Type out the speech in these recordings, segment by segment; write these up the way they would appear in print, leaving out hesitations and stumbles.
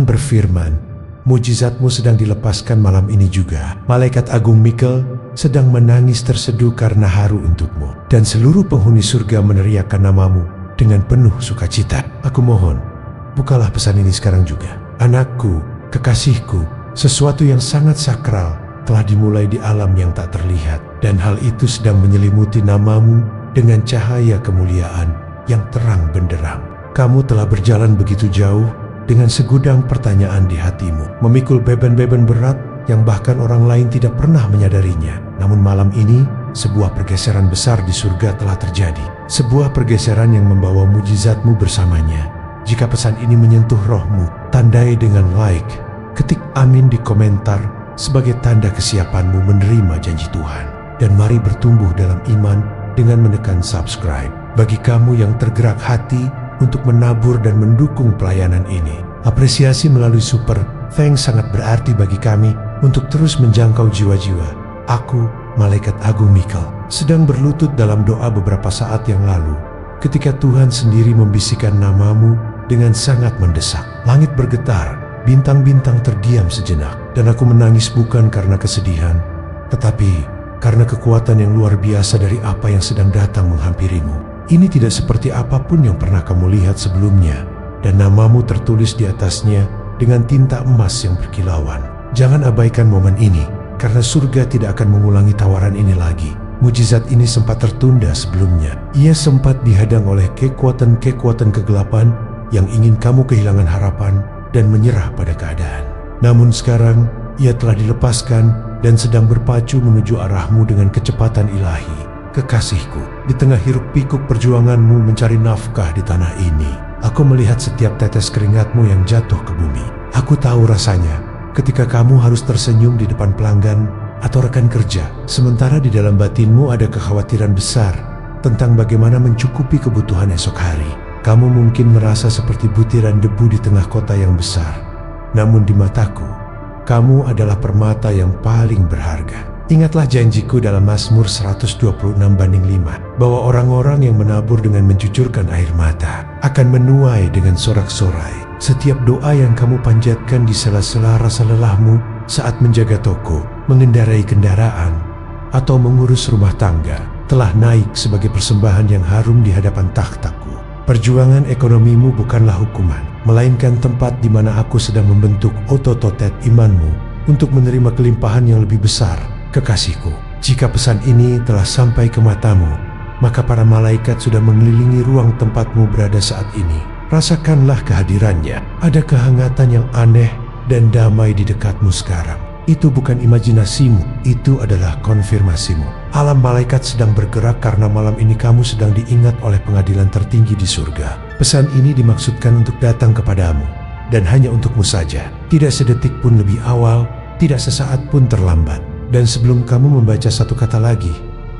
Tuhan berfirman, mujizatmu sedang dilepaskan malam ini juga. Malaikat Agung Mikael sedang menangis terseduh karena haru untukmu. Dan seluruh penghuni surga meneriakkan namamu dengan penuh sukacita. Aku mohon, bukalah pesan ini sekarang juga. Anakku, kekasihku, sesuatu yang sangat sakral telah dimulai di alam yang tak terlihat. Dan hal itu sedang menyelimuti namamu dengan cahaya kemuliaan yang terang benderang. Kamu telah berjalan begitu jauh dengan segudang pertanyaan di hatimu, memikul beban-beban berat yang bahkan orang lain tidak pernah menyadarinya. Namun malam ini, sebuah pergeseran besar di surga telah terjadi. Sebuah pergeseran yang membawa mujizatmu bersamanya. Jika pesan ini menyentuh rohmu, tandai dengan like, ketik amin di komentar sebagai tanda kesiapanmu menerima janji Tuhan. Dan mari bertumbuh dalam iman dengan menekan subscribe. Bagi kamu yang tergerak hati untuk menabur dan mendukung pelayanan ini, apresiasi melalui super thanks sangat berarti bagi kami untuk terus menjangkau jiwa-jiwa. Aku, Malaikat Agung Mikael, sedang berlutut dalam doa beberapa saat yang lalu ketika Tuhan sendiri membisikkan namamu dengan sangat mendesak. Langit bergetar, bintang-bintang terdiam sejenak, dan aku menangis bukan karena kesedihan, tetapi karena kekuatan yang luar biasa dari apa yang sedang datang menghampirimu. Ini tidak seperti apapun yang pernah kamu lihat sebelumnya, dan namamu tertulis di atasnya dengan tinta emas yang berkilauan. Jangan abaikan momen ini, karena surga tidak akan mengulangi tawaran ini lagi. Mujizat ini sempat tertunda sebelumnya. Ia sempat dihadang oleh kekuatan-kekuatan kegelapan yang ingin kamu kehilangan harapan dan menyerah pada keadaan. Namun sekarang, ia telah dilepaskan dan sedang berpacu menuju arahmu dengan kecepatan ilahi. Kekasihku, di tengah hiruk-pikuk perjuanganmu mencari nafkah di tanah ini, aku melihat setiap tetes keringatmu yang jatuh ke bumi. Aku tahu rasanya ketika kamu harus tersenyum di depan pelanggan atau rekan kerja, sementara di dalam batinmu ada kekhawatiran besar tentang bagaimana mencukupi kebutuhan esok hari. Kamu mungkin merasa seperti butiran debu di tengah kota yang besar. Namun di mataku, kamu adalah permata yang paling berharga. Ingatlah janjiku dalam Mazmur 126:5, bahwa orang-orang yang menabur dengan mencucurkan air mata akan menuai dengan sorak-sorai. Setiap doa yang kamu panjatkan di sela-sela rasa lelahmu saat menjaga toko, mengendarai kendaraan, atau mengurus rumah tangga telah naik sebagai persembahan yang harum di hadapan takhtaku. Perjuangan ekonomimu bukanlah hukuman, melainkan tempat di mana aku sedang membentuk otot-otot imanmu untuk menerima kelimpahan yang lebih besar. Kekasihku, jika pesan ini telah sampai ke matamu, maka para malaikat sudah mengelilingi ruang tempatmu berada saat ini. Rasakanlah kehadirannya. Ada kehangatan yang aneh dan damai di dekatmu sekarang. Itu bukan imajinasimu, itu adalah konfirmasimu. Alam malaikat sedang bergerak karena malam ini kamu sedang diingat oleh pengadilan tertinggi di surga. Pesan ini dimaksudkan untuk datang kepadamu, dan hanya untukmu saja. Tidak sedetik pun lebih awal, tidak sesaat pun terlambat. Dan sebelum kamu membaca satu kata lagi,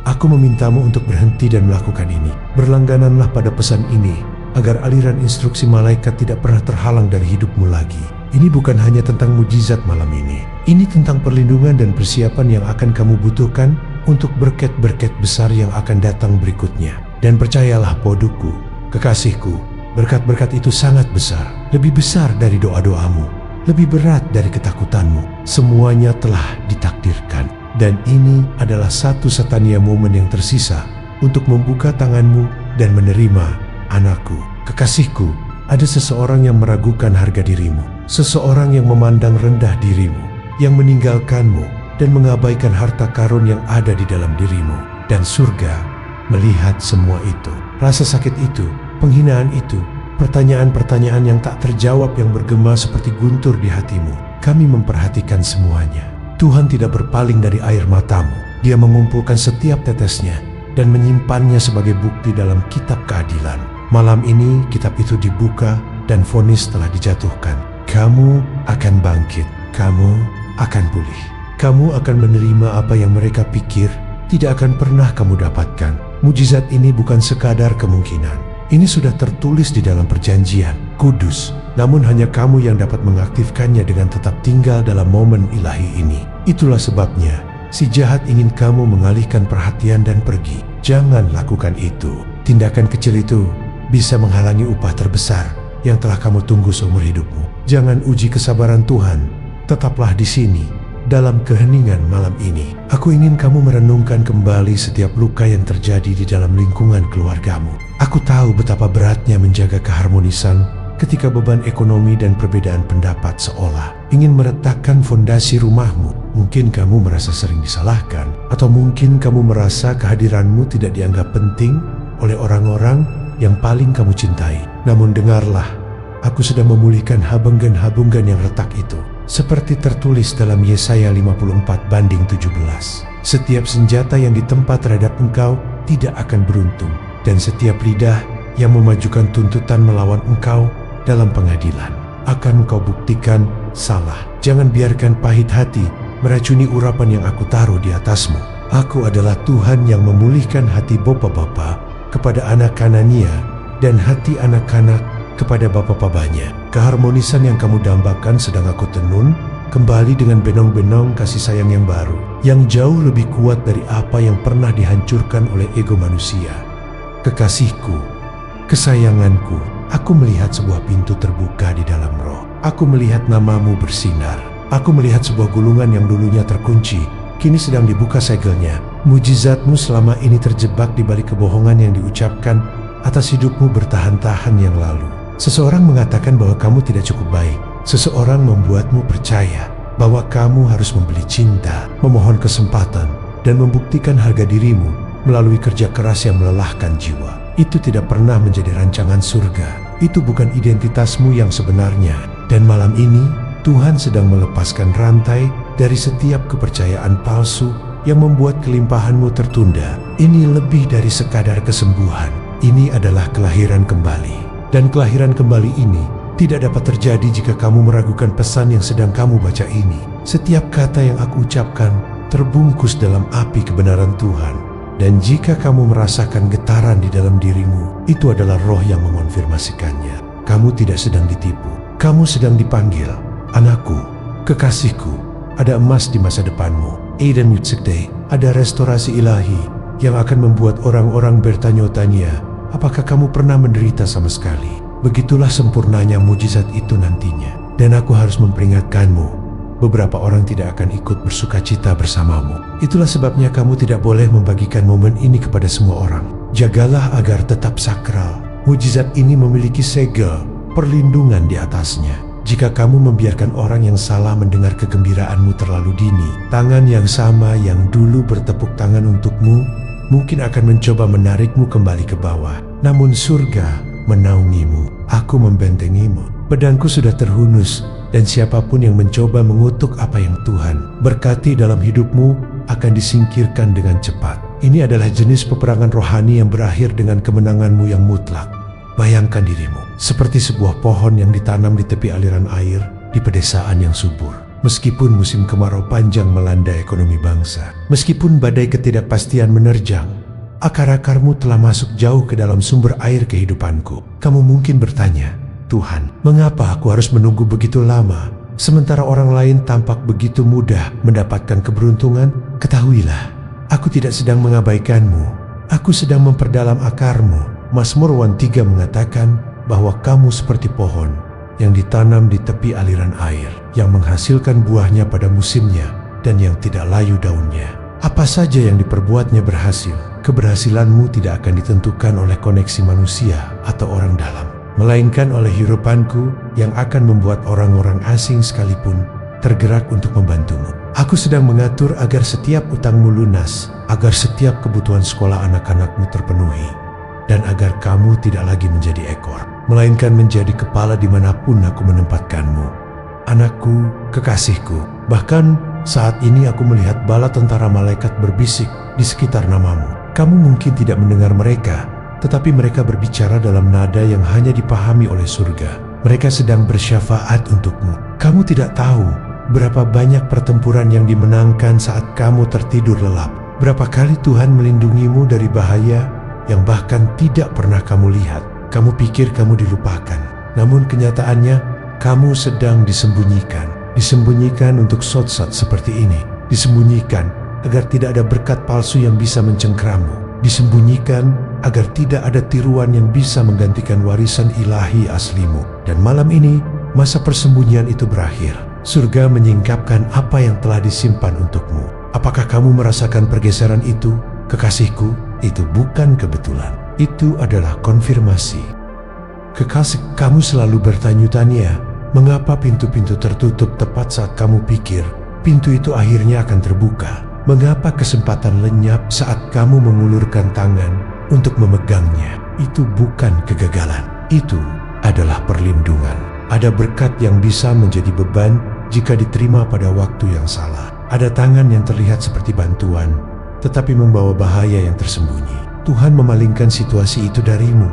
aku memintamu untuk berhenti dan melakukan ini. Berlanggananlah pada pesan ini, agar aliran instruksi malaikat tidak pernah terhalang dari hidupmu lagi. Ini bukan hanya tentang mujizat malam ini. Ini tentang perlindungan dan persiapan yang akan kamu butuhkan untuk berkat-berkat besar yang akan datang berikutnya. Dan percayalah poduku, kekasihku, berkat-berkat itu sangat besar. Lebih besar dari doa-doamu, lebih berat dari ketakutanmu. Semuanya telah ditakdirkan. Dan ini adalah satu-satunya momen yang tersisa untuk membuka tanganmu dan menerima. Anakku, kekasihku, ada seseorang yang meragukan harga dirimu. Seseorang yang memandang rendah dirimu, yang meninggalkanmu dan mengabaikan harta karun yang ada di dalam dirimu. Dan surga melihat semua itu. Rasa sakit itu, penghinaan itu, pertanyaan-pertanyaan yang tak terjawab yang bergema seperti guntur di hatimu. Kami memperhatikan semuanya. Tuhan tidak berpaling dari air matamu. Dia mengumpulkan setiap tetesnya dan menyimpannya sebagai bukti dalam kitab keadilan. Malam ini kitab itu dibuka dan vonis telah dijatuhkan. Kamu akan bangkit. Kamu akan pulih. Kamu akan menerima apa yang mereka pikir tidak akan pernah kamu dapatkan. Mujizat ini bukan sekadar kemungkinan. Ini sudah tertulis di dalam perjanjian kudus. Namun hanya kamu yang dapat mengaktifkannya dengan tetap tinggal dalam momen ilahi ini. Itulah sebabnya si jahat ingin kamu mengalihkan perhatian dan pergi. Jangan lakukan itu. Tindakan kecil itu bisa menghalangi upah terbesar yang telah kamu tunggu seumur hidupmu. Jangan uji kesabaran Tuhan, tetaplah di sini dalam keheningan malam ini. Aku ingin kamu merenungkan kembali setiap luka yang terjadi di dalam lingkungan keluargamu. Aku tahu betapa beratnya menjaga keharmonisan ketika beban ekonomi dan perbedaan pendapat seolah ingin meretakkan fondasi rumahmu. Mungkin kamu merasa sering disalahkan, atau mungkin kamu merasa kehadiranmu tidak dianggap penting oleh orang-orang yang paling kamu cintai. Namun dengarlah, aku sedang memulihkan habunggan-habunggan yang retak itu. Seperti tertulis dalam Yesaya 54:17. Setiap senjata yang ditempa terhadap engkau tidak akan beruntung, dan setiap lidah yang memajukan tuntutan melawan engkau dalam pengadilan akan engkau buktikan salah. Jangan biarkan pahit hati meracuni urapan yang aku taruh di atasmu. Aku adalah Tuhan yang memulihkan hati bapak-bapak kepada anak-anaknya dan hati anak-anak kepada bapak-bapaknya. Keharmonisan yang kamu dambakan sedang aku tenun kembali dengan benong-benong kasih sayang yang baru, yang jauh lebih kuat dari apa yang pernah dihancurkan oleh ego manusia. Kekasihku, kesayanganku, aku melihat sebuah pintu terbuka di dalam roh. Aku melihat namamu bersinar. Aku melihat sebuah gulungan yang dulunya terkunci, kini sedang dibuka segelnya. Mujizatmu selama ini terjebak di balik kebohongan yang diucapkan atas hidupmu bertahan-tahan yang lalu. Seseorang mengatakan bahwa kamu tidak cukup baik. Seseorang membuatmu percaya bahwa kamu harus membeli cinta, memohon kesempatan, dan membuktikan harga dirimu melalui kerja keras yang melelahkan jiwa. Itu tidak pernah menjadi rancangan surga. Itu bukan identitasmu yang sebenarnya. Dan malam ini, Tuhan sedang melepaskan rantai dari setiap kepercayaan palsu yang membuat kelimpahanmu tertunda. Ini lebih dari sekadar kesembuhan. Ini adalah kelahiran kembali. Dan kelahiran kembali ini tidak dapat terjadi jika kamu meragukan pesan yang sedang kamu baca ini. Setiap kata yang aku ucapkan terbungkus dalam api kebenaran Tuhan. Dan jika kamu merasakan getaran di dalam dirimu, itu adalah roh yang mengonfirmasikannya. Kamu tidak sedang ditipu. Kamu sedang dipanggil. Anakku, kekasihku, ada emas di masa depanmu. Eden Yutsekdei, ada restorasi ilahi yang akan membuat orang-orang bertanya-tanya, apakah kamu pernah menderita sama sekali? Begitulah sempurnanya mujizat itu nantinya. Dan aku harus memperingatkanmu, beberapa orang tidak akan ikut bersukacita bersamamu. Itulah sebabnya kamu tidak boleh membagikan momen ini kepada semua orang. Jagalah agar tetap sakral. Mujizat ini memiliki segel perlindungan di atasnya. Jika kamu membiarkan orang yang salah mendengar kegembiraanmu terlalu dini, tangan yang sama yang dulu bertepuk tangan untukmu mungkin akan mencoba menarikmu kembali ke bawah. Namun surga menaungimu. Aku membentengimu. Pedangku sudah terhunus, dan siapapun yang mencoba mengutuk apa yang Tuhan berkati dalam hidupmu akan disingkirkan dengan cepat. Ini adalah jenis peperangan rohani yang berakhir dengan kemenanganmu yang mutlak. Bayangkan dirimu seperti sebuah pohon yang ditanam di tepi aliran air di pedesaan yang subur. Meskipun musim kemarau panjang melanda ekonomi bangsa, meskipun badai ketidakpastian menerjang, akar-akarmu telah masuk jauh ke dalam sumber air kehidupanku. Kamu mungkin bertanya, Tuhan, mengapa aku harus menunggu begitu lama, sementara orang lain tampak begitu mudah mendapatkan keberuntungan? Ketahuilah, aku tidak sedang mengabaikanmu. Aku sedang memperdalam akarmu. Mazmur 1:3 mengatakan bahwa kamu seperti pohon yang ditanam di tepi aliran air, yang menghasilkan buahnya pada musimnya dan yang tidak layu daunnya. Apa saja yang diperbuatnya berhasil. Keberhasilanmu tidak akan ditentukan oleh koneksi manusia atau orang dalam, melainkan oleh hirupanku yang akan membuat orang-orang asing sekalipun tergerak untuk membantumu. Aku sedang mengatur agar setiap utangmu lunas, agar setiap kebutuhan sekolah anak-anakmu terpenuhi, dan agar kamu tidak lagi menjadi ekor, melainkan menjadi kepala dimanapun aku menempatkanmu. Anakku, kekasihku, bahkan saat ini aku melihat bala tentara malaikat berbisik di sekitar namamu. Kamu mungkin tidak mendengar mereka, tetapi mereka berbicara dalam nada yang hanya dipahami oleh surga. Mereka sedang bersyafaat untukmu. Kamu tidak tahu berapa banyak pertempuran yang dimenangkan saat kamu tertidur lelap. Berapa kali Tuhan melindungimu dari bahaya yang bahkan tidak pernah kamu lihat. Kamu pikir kamu dilupakan, namun kenyataannya kamu sedang disembunyikan. Disembunyikan untuk saat-saat seperti ini. Disembunyikan agar tidak ada berkat palsu yang bisa mencengkrammu. Disembunyikan agar tidak ada tiruan yang bisa menggantikan warisan ilahi aslimu. Dan malam ini, masa persembunyian itu berakhir. Surga menyingkapkan apa yang telah disimpan untukmu. Apakah kamu merasakan pergeseran itu? Kekasihku, itu bukan kebetulan. Itu adalah konfirmasi. Kekasih, kamu selalu bertanya-tanya, mengapa pintu-pintu tertutup tepat saat kamu pikir pintu itu akhirnya akan terbuka? Mengapa kesempatan lenyap saat kamu mengulurkan tangan untuk memegangnya? Itu bukan kegagalan, itu adalah perlindungan. Ada berkat yang bisa menjadi beban jika diterima pada waktu yang salah. Ada tangan yang terlihat seperti bantuan, tetapi membawa bahaya yang tersembunyi. Tuhan memalingkan situasi itu darimu,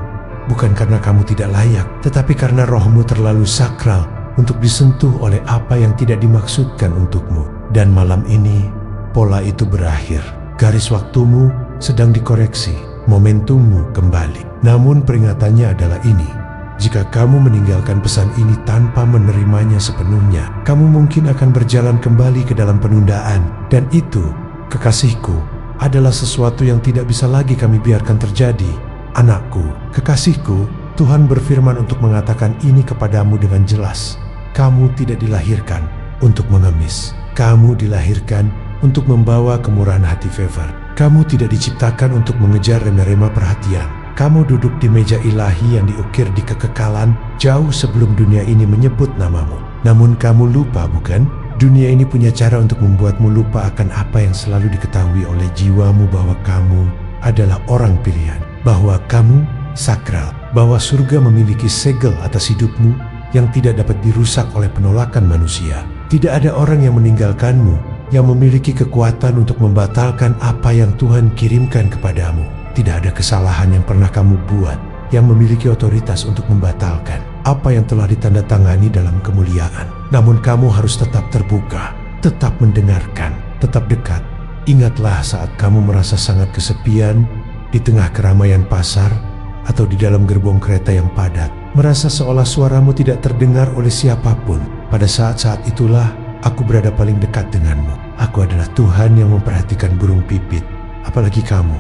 bukan karena kamu tidak layak, tetapi karena rohmu terlalu sakral untuk disentuh oleh apa yang tidak dimaksudkan untukmu. Dan malam ini, pola itu berakhir. Garis waktumu sedang dikoreksi, momentummu kembali. Namun peringatannya adalah ini. Jika kamu meninggalkan pesan ini tanpa menerimanya sepenuhnya, kamu mungkin akan berjalan kembali ke dalam penundaan. Dan itu, kekasihku, adalah sesuatu yang tidak bisa lagi kami biarkan terjadi. Anakku, kekasihku, Tuhan berfirman untuk mengatakan ini kepadamu dengan jelas. Kamu tidak dilahirkan untuk mengemis. Kamu dilahirkan untuk membawa kemurahan hati favor. Kamu tidak diciptakan untuk mengejar rema-rema perhatian. Kamu duduk di meja ilahi yang diukir di kekekalan jauh sebelum dunia ini menyebut namamu. Namun kamu lupa, bukan? Dunia ini punya cara untuk membuatmu lupa akan apa yang selalu diketahui oleh jiwamu, bahwa kamu adalah orang pilihan, bahwa kamu sakral, bahwa surga memiliki segel atas hidupmu yang tidak dapat dirusak oleh penolakan manusia. Tidak ada orang yang meninggalkanmu yang memiliki kekuatan untuk membatalkan apa yang Tuhan kirimkan kepadamu. Tidak ada kesalahan yang pernah kamu buat yang memiliki otoritas untuk membatalkan apa yang telah ditandatangani dalam kemuliaan. Namun kamu harus tetap terbuka, tetap mendengarkan, tetap dekat. Ingatlah saat kamu merasa sangat kesepian di tengah keramaian pasar atau di dalam gerbong kereta yang padat, merasa seolah suaramu tidak terdengar oleh siapapun. Pada saat-saat itulah aku berada paling dekat denganmu. Aku adalah Tuhan yang memperhatikan burung pipit. Apalagi kamu,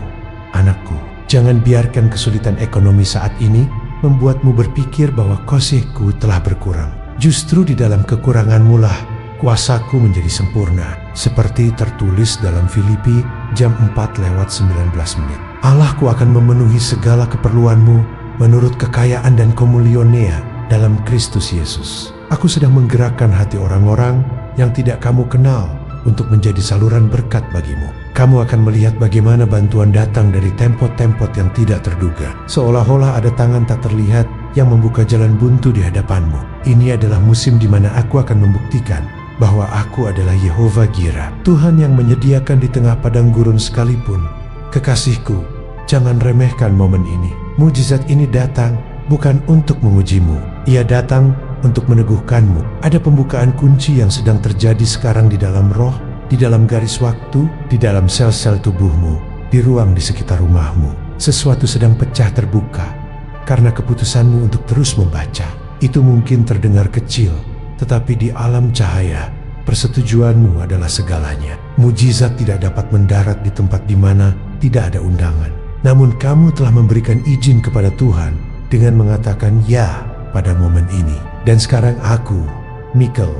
anakku. Jangan biarkan kesulitan ekonomi saat ini membuatmu berpikir bahwa kasihku telah berkurang. Justru di dalam kekuranganmu lah kuasaku menjadi sempurna. Seperti tertulis dalam Filipi jam 4:19. Allahku akan memenuhi segala keperluanmu menurut kekayaan dan komulionea dalam Kristus Yesus. Aku sedang menggerakkan hati orang-orang yang tidak kamu kenal untuk menjadi saluran berkat bagimu. Kamu akan melihat bagaimana bantuan datang dari tempot-tempot yang tidak terduga. Seolah-olah ada tangan tak terlihat yang membuka jalan buntu di hadapanmu. Ini adalah musim di mana aku akan membuktikan bahwa aku adalah Yehova Jireh, Tuhan yang menyediakan di tengah padang gurun sekalipun. Kekasihku, jangan remehkan momen ini. Mujizat ini datang bukan untuk mengujimu. Ia datang untuk meneguhkanmu. Ada pembukaan kunci yang sedang terjadi sekarang di dalam roh, di dalam garis waktu, di dalam sel-sel tubuhmu, di ruang di sekitar rumahmu. Sesuatu sedang pecah terbuka karena keputusanmu untuk terus membaca. Itu mungkin terdengar kecil, tetapi di alam cahaya, persetujuanmu adalah segalanya. Mujizat tidak dapat mendarat di tempat di mana tidak ada undangan. Namun kamu telah memberikan izin kepada Tuhan dengan mengatakan ya pada momen ini. Dan sekarang aku, Michael,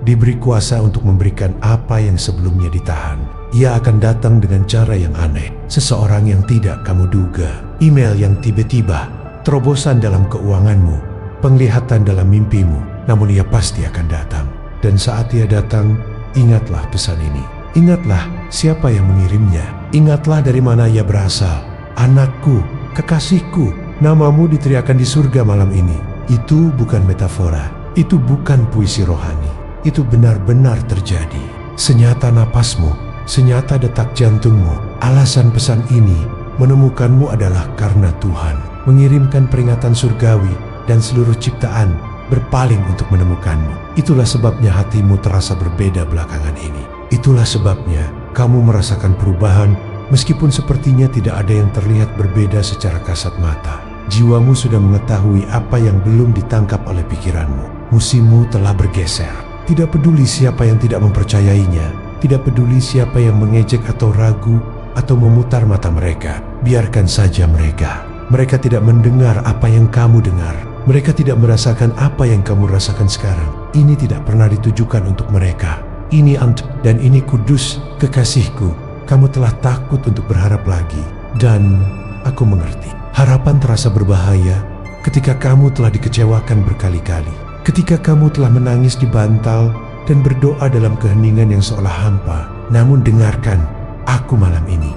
diberi kuasa untuk memberikan apa yang sebelumnya ditahan. Ia akan datang dengan cara yang aneh, seseorang yang tidak kamu duga, email yang tiba-tiba, terobosan dalam keuanganmu, penglihatan dalam mimpimu. Namun ia pasti akan datang. Dan saat ia datang, ingatlah pesan ini. Ingatlah siapa yang mengirimnya. Ingatlah dari mana ia berasal. Anakku, kekasihku, namamu diteriakkan di surga malam ini. Itu bukan metafora, itu bukan puisi rohani. Itu benar-benar terjadi. Senyata napasmu, senyata detak jantungmu. Alasan pesan ini menemukanmu adalah karena Tuhan mengirimkan peringatan surgawi dan seluruh ciptaan berpaling untuk menemukanmu. Itulah sebabnya hatimu terasa berbeda belakangan ini. Itulah sebabnya kamu merasakan perubahan meskipun sepertinya tidak ada yang terlihat berbeda secara kasat mata. Jiwamu sudah mengetahui apa yang belum ditangkap oleh pikiranmu. Musimmu telah bergeser. Tidak peduli siapa yang tidak mempercayainya, tidak peduli siapa yang mengejek atau ragu, atau memutar mata mereka. Biarkan saja mereka. Mereka tidak mendengar apa yang kamu dengar. Mereka tidak merasakan apa yang kamu rasakan sekarang. Ini tidak pernah ditujukan untuk mereka. Ini dan ini kudus, kekasihku. Kamu telah takut untuk berharap lagi. Dan aku mengerti. Harapan terasa berbahaya ketika kamu telah dikecewakan berkali-kali. Ketika kamu telah menangis di bantal dan berdoa dalam keheningan yang seolah hampa. Namun dengarkan aku malam ini.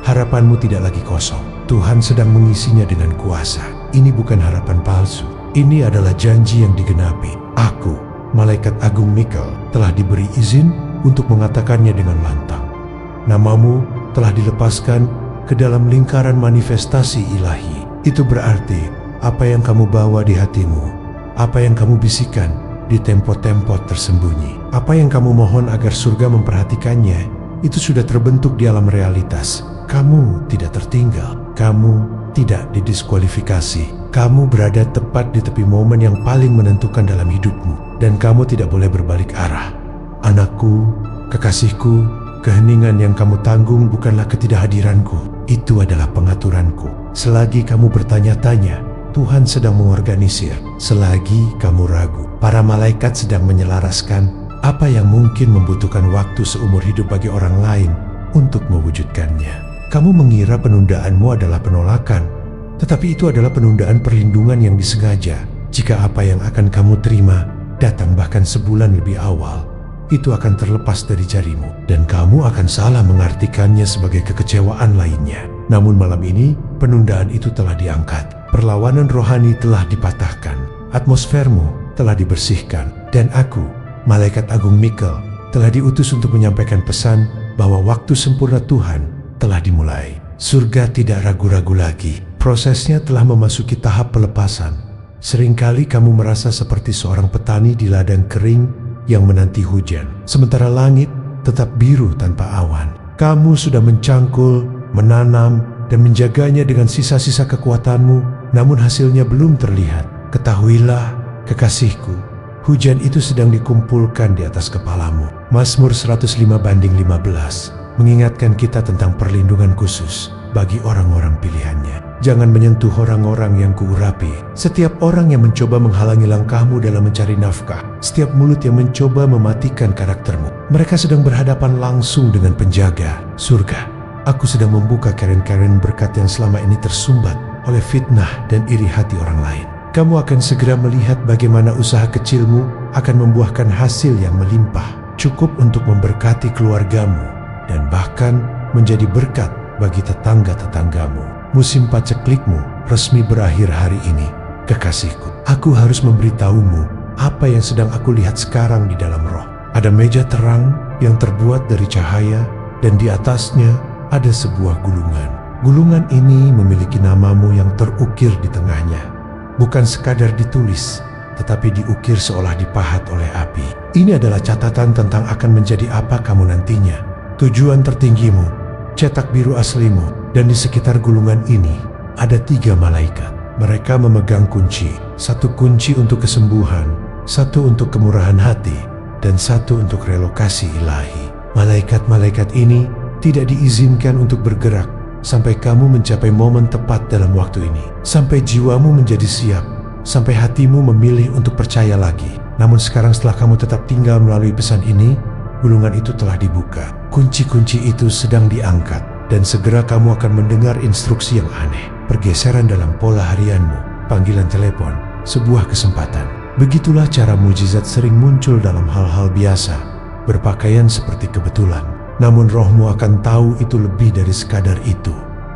Harapanmu tidak lagi kosong. Tuhan sedang mengisinya dengan kuasa. Ini bukan harapan palsu. Ini adalah janji yang digenapi. Aku, Malaikat Agung Michael, telah diberi izin untuk mengatakannya dengan lantang. Namamu telah dilepaskan ke dalam lingkaran manifestasi ilahi. Itu berarti apa yang kamu bawa di hatimu, apa yang kamu bisikan di tempo-tempo tersembunyi, apa yang kamu mohon agar surga memperhatikannya, itu sudah terbentuk di alam realitas. Kamu tidak tertinggal, kamu tidak didiskualifikasi. Kamu berada tepat di tepi momen yang paling menentukan dalam hidupmu, dan kamu tidak boleh berbalik arah. Anakku, kekasihku, keheningan yang kamu tanggung bukanlah ketidakhadiranku. Itu adalah pengaturanku. Selagi kamu bertanya-tanya, Tuhan sedang mengorganisir. Selagi kamu ragu, para malaikat sedang menyelaraskan apa yang mungkin membutuhkan waktu seumur hidup bagi orang lain untuk mewujudkannya. Kamu mengira penundaanmu adalah penolakan, tetapi itu adalah penundaan perlindungan yang disengaja. Jika apa yang akan kamu terima datang bahkan sebulan lebih awal, itu akan terlepas dari jarimu, dan kamu akan salah mengartikannya sebagai kekecewaan lainnya. Namun malam ini, penundaan itu telah diangkat. Perlawanan rohani telah dipatahkan. Atmosfermu telah dibersihkan. Dan aku, Malaikat Agung Michael, telah diutus untuk menyampaikan pesan bahwa waktu sempurna Tuhan telah dimulai. Surga tidak ragu-ragu lagi. Prosesnya telah memasuki tahap pelepasan. Seringkali kamu merasa seperti seorang petani di ladang kering yang menanti hujan, sementara langit tetap biru tanpa awan. Kamu sudah mencangkul, menanam, dan menjaganya dengan sisa-sisa kekuatanmu, namun hasilnya belum terlihat. Ketahuilah, kekasihku, hujan itu sedang dikumpulkan di atas kepalamu. Mazmur 105:15 mengingatkan kita tentang perlindungan khusus bagi orang-orang pilihannya. Jangan menyentuh orang-orang yang kuurapi. Setiap orang yang mencoba menghalangi langkahmu dalam mencari nafkah, setiap mulut yang mencoba mematikan karaktermu, mereka sedang berhadapan langsung dengan penjaga surga. Aku sedang membuka keren-keren berkat yang selama ini tersumbat oleh fitnah dan iri hati orang lain. Kamu akan segera melihat bagaimana usaha kecilmu akan membuahkan hasil yang melimpah, cukup untuk memberkati keluargamu, dan bahkan menjadi berkat bagi tetangga-tetanggamu. Musim paceklikmu resmi berakhir hari ini, kekasihku. Aku harus memberitahumu apa yang sedang aku lihat sekarang di dalam roh. Ada meja terang yang terbuat dari cahaya, dan di atasnya ada sebuah gulungan. Gulungan ini memiliki namamu yang terukir di tengahnya. Bukan sekadar ditulis, tetapi diukir seolah dipahat oleh api. Ini adalah catatan tentang akan menjadi apa kamu nantinya. Tujuan tertinggimu, cetak biru aslimu, dan di sekitar gulungan ini ada 3 malaikat. Mereka memegang kunci, 1 kunci untuk kesembuhan, 1 untuk kemurahan hati, dan 1 untuk relokasi ilahi. Malaikat-malaikat ini tidak diizinkan untuk bergerak sampai kamu mencapai momen tepat dalam waktu ini, sampai jiwamu menjadi siap, sampai hatimu memilih untuk percaya lagi. Namun sekarang setelah kamu tetap tinggal melalui pesan ini, gulungan itu telah dibuka. Kunci-kunci itu sedang diangkat, dan segera kamu akan mendengar instruksi yang aneh. Pergeseran dalam pola harianmu, panggilan telepon, sebuah kesempatan. Begitulah cara mujizat sering muncul dalam hal-hal biasa, berpakaian seperti kebetulan. Namun rohmu akan tahu itu lebih dari sekadar itu.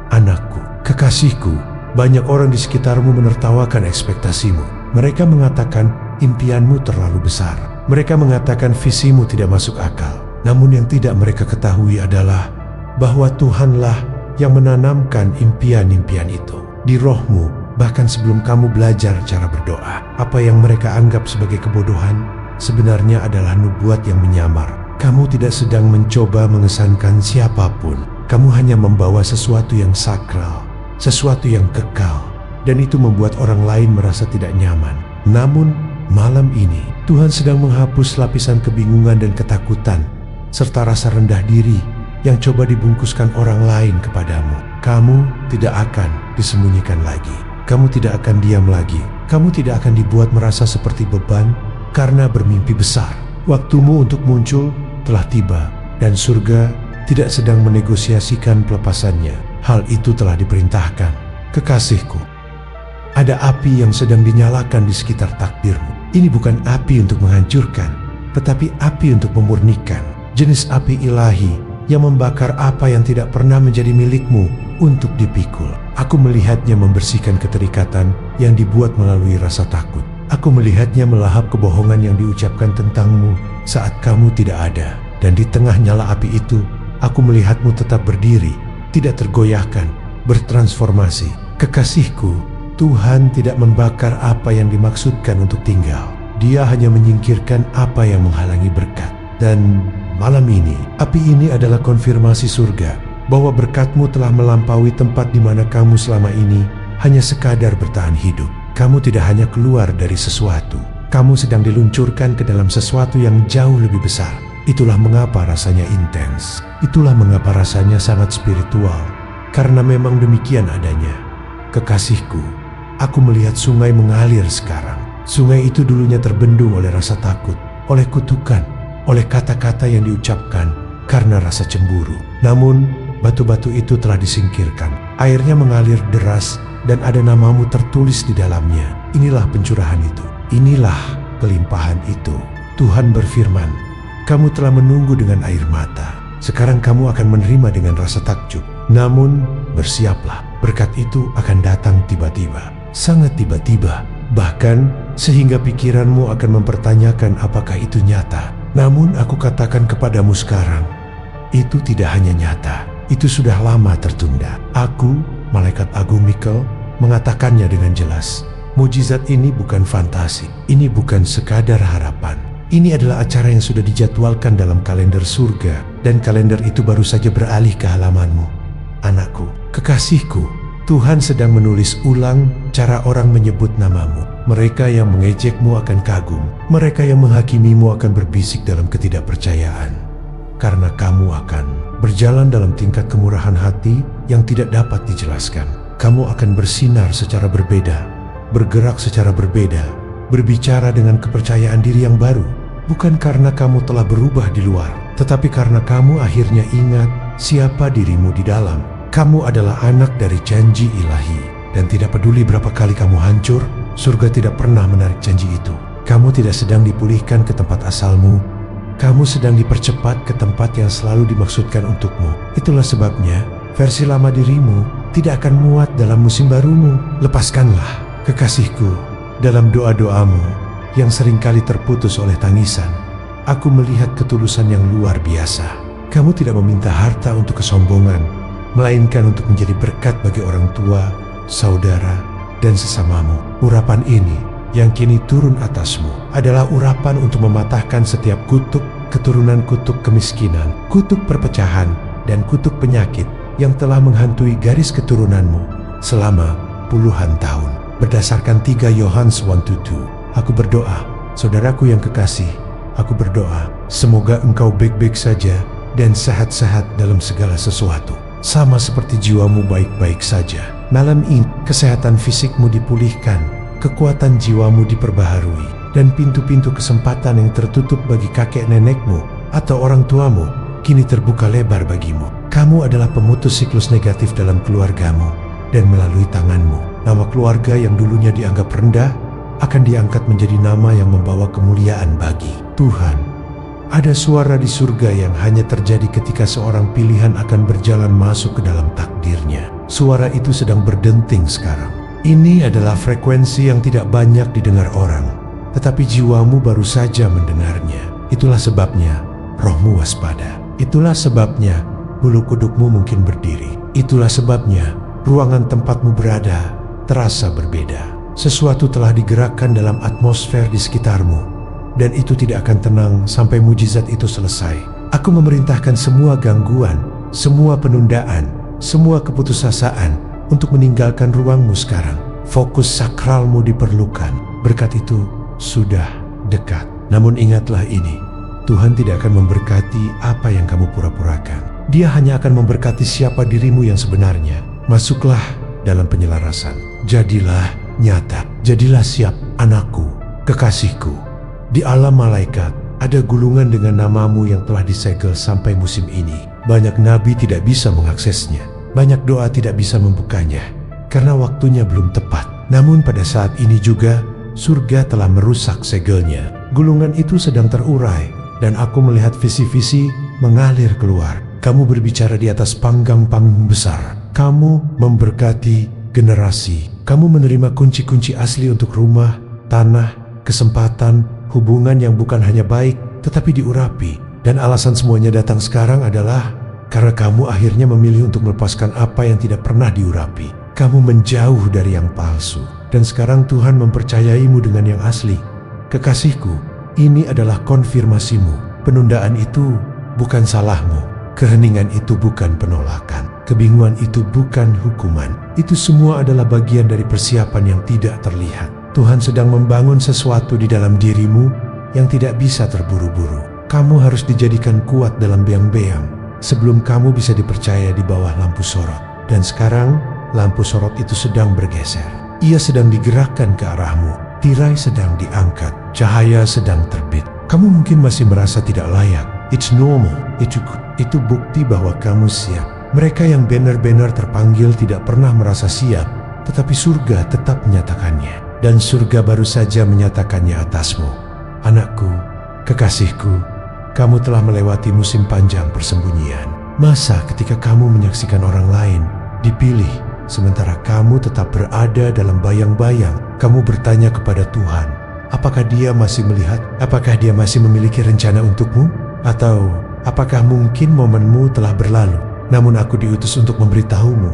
Anakku, kekasihku, banyak orang di sekitarmu menertawakan ekspektasimu. Mereka mengatakan impianmu terlalu besar. Mereka mengatakan visimu tidak masuk akal. Namun yang tidak mereka ketahui adalah bahwa Tuhanlah yang menanamkan impian-impian itu di rohmu, bahkan sebelum kamu belajar cara berdoa. Apa yang mereka anggap sebagai kebodohan sebenarnya adalah nubuat yang menyamar. Kamu tidak sedang mencoba mengesankan siapapun. Kamu hanya membawa sesuatu yang sakral, sesuatu yang kekal, dan itu membuat orang lain merasa tidak nyaman. Namun malam ini Tuhan sedang menghapus lapisan kebingungan dan ketakutan serta rasa rendah diri yang coba dibungkuskan orang lain kepadamu. Kamu tidak akan disembunyikan lagi. Kamu tidak akan diam lagi. Kamu tidak akan dibuat merasa seperti beban karena bermimpi besar. Waktumu untuk muncul telah tiba, dan surga tidak sedang menegosiasikan pelepasannya. Hal itu telah diperintahkan. Kekasihku, ada api yang sedang dinyalakan di sekitar takdirmu. Ini bukan api untuk menghancurkan, tetapi api untuk memurnikan. Jenis api ilahi yang membakar apa yang tidak pernah menjadi milikmu untuk dipikul. Aku melihatnya membersihkan keterikatan yang dibuat melalui rasa takut. Aku melihatnya melahap kebohongan yang diucapkan tentangmu saat kamu tidak ada. Dan di tengah nyala api itu, aku melihatmu tetap berdiri, tidak tergoyahkan, bertransformasi. Kekasihku, Tuhan tidak membakar apa yang dimaksudkan untuk tinggal. Dia hanya menyingkirkan apa yang menghalangi berkat. Dan malam ini, api ini adalah konfirmasi surga bahwa berkatmu telah melampaui tempat di mana kamu selama ini hanya sekadar bertahan hidup. Kamu tidak hanya keluar dari sesuatu, kamu sedang diluncurkan ke dalam sesuatu yang jauh lebih besar. Itulah mengapa rasanya intens. Itulah mengapa rasanya sangat spiritual. Karena memang demikian adanya. Kekasihku, aku melihat sungai mengalir sekarang. Sungai itu dulunya terbendung oleh rasa takut, oleh kutukan, oleh kata-kata yang diucapkan karena rasa cemburu. Namun, batu-batu itu telah disingkirkan. Airnya mengalir deras dan ada namamu tertulis di dalamnya. Inilah pencurahan itu. Inilah kelimpahan itu. Tuhan berfirman, kamu telah menunggu dengan air mata. Sekarang kamu akan menerima dengan rasa takjub. Namun, bersiaplah. Berkat itu akan datang tiba-tiba. Sangat tiba-tiba. Bahkan, sehingga pikiranmu akan mempertanyakan apakah itu nyata. Namun aku katakan kepadamu sekarang, itu tidak hanya nyata. Itu sudah lama tertunda. Aku, Malaikat Agung Mikael, mengatakannya dengan jelas. Mujizat ini bukan fantasi. Ini bukan sekadar harapan. Ini adalah acara yang sudah dijadwalkan dalam kalender surga, dan kalender itu baru saja beralih ke halamanmu. Anakku, kekasihku, Tuhan sedang menulis ulang cara orang menyebut namamu. Mereka yang mengejekmu akan kagum. Mereka yang menghakimimu akan berbisik dalam ketidakpercayaan. Karena kamu akan berjalan dalam tingkat kemurahan hati yang tidak dapat dijelaskan. Kamu akan bersinar secara berbeda, bergerak secara berbeda, berbicara dengan kepercayaan diri yang baru. Bukan karena kamu telah berubah di luar, tetapi karena kamu akhirnya ingat siapa dirimu di dalam. Kamu adalah anak dari janji ilahi. Dan tidak peduli berapa kali kamu hancur, surga tidak pernah menarik janji itu. Kamu tidak sedang dipulihkan ke tempat asalmu. Kamu sedang dipercepat ke tempat yang selalu dimaksudkan untukmu. Itulah sebabnya versi lama dirimu tidak akan muat dalam musim barumu. Lepaskanlah, kekasihku, dalam doa-doamu yang seringkali terputus oleh tangisan. Aku melihat ketulusan yang luar biasa. Kamu tidak meminta harta untuk kesombongan, melainkan untuk menjadi berkat bagi orang tua, saudara, dan sesamamu. Urapan ini yang kini turun atasmu adalah urapan untuk mematahkan setiap kutuk keturunan, kutuk kemiskinan, kutuk perpecahan, dan kutuk penyakit yang telah menghantui garis keturunanmu selama puluhan tahun. Berdasarkan 3 Yohanes 1:2, aku berdoa, saudaraku yang kekasih, aku berdoa, semoga engkau baik-baik saja dan sehat-sehat dalam segala sesuatu, sama seperti jiwamu baik-baik saja. Malam ini, kesehatan fisikmu dipulihkan, kekuatan jiwamu diperbaharui, dan pintu-pintu kesempatan yang tertutup bagi kakek nenekmu atau orang tuamu kini terbuka lebar bagimu. Kamu adalah pemutus siklus negatif dalam keluargamu, dan melalui tanganmu, nama keluarga yang dulunya dianggap rendah akan diangkat menjadi nama yang membawa kemuliaan bagi Tuhan. Ada suara di surga yang hanya terjadi ketika seorang pilihan akan berjalan masuk ke dalam takdirnya. Suara itu sedang berdenting sekarang. Ini adalah frekuensi yang tidak banyak didengar orang, tetapi jiwamu baru saja mendengarnya. Itulah sebabnya rohmu waspada. Itulah sebabnya bulu kudukmu mungkin berdiri. Itulah sebabnya ruangan tempatmu berada terasa berbeda. Sesuatu telah digerakkan dalam atmosfer di sekitarmu, dan itu tidak akan tenang sampai mujizat itu selesai. Aku memerintahkan semua gangguan, semua penundaan, semua keputusasaan untuk meninggalkan ruangmu sekarang. Fokus sakralmu diperlukan. Berkat itu sudah dekat. Namun ingatlah ini, Tuhan tidak akan memberkati apa yang kamu pura-purakan. Dia hanya akan memberkati siapa dirimu yang sebenarnya. Masuklah dalam penyelarasan. Jadilah nyata. Jadilah siap, anakku, kekasihku. Di alam malaikat ada gulungan dengan namamu yang telah disegel sampai musim ini. Banyak nabi tidak bisa mengaksesnya. Banyak doa tidak bisa membukanya karena waktunya belum tepat. Namun pada saat ini juga surga telah merusak segelnya. Gulungan itu sedang terurai dan aku melihat visi-visi mengalir keluar. Kamu berbicara di atas panggung besar. Kamu memberkati generasi. Kamu menerima kunci-kunci asli untuk rumah, tanah, kesempatan, hubungan yang bukan hanya baik tetapi diurapi. Dan alasan semuanya datang sekarang adalah karena kamu akhirnya memilih untuk melepaskan apa yang tidak pernah diurapi. Kamu menjauh dari yang palsu. Dan sekarang Tuhan mempercayaimu dengan yang asli. Kekasihku, ini adalah konfirmasimu. Penundaan itu bukan salahmu. Keheningan itu bukan penolakan. Kebingungan itu bukan hukuman. Itu semua adalah bagian dari persiapan yang tidak terlihat. Tuhan sedang membangun sesuatu di dalam dirimu yang tidak bisa terburu-buru. Kamu harus dijadikan kuat dalam beang-beang sebelum kamu bisa dipercaya di bawah lampu sorot. Dan sekarang lampu sorot itu sedang bergeser. Ia sedang digerakkan ke arahmu. Tirai sedang diangkat. Cahaya sedang terbit. Kamu mungkin masih merasa tidak layak. It's normal. Itu bukti bahwa kamu siap. Mereka yang benar-benar terpanggil tidak pernah merasa siap, tetapi surga tetap menyatakannya. Dan surga baru saja menyatakannya atasmu. Anakku, kekasihku, kamu telah melewati musim panjang persembunyian. Masa ketika kamu menyaksikan orang lain dipilih, sementara kamu tetap berada dalam bayang-bayang. Kamu bertanya kepada Tuhan, apakah Dia masih melihat? Apakah Dia masih memiliki rencana untukmu? Atau apakah mungkin momenmu telah berlalu? Namun aku diutus untuk memberitahumu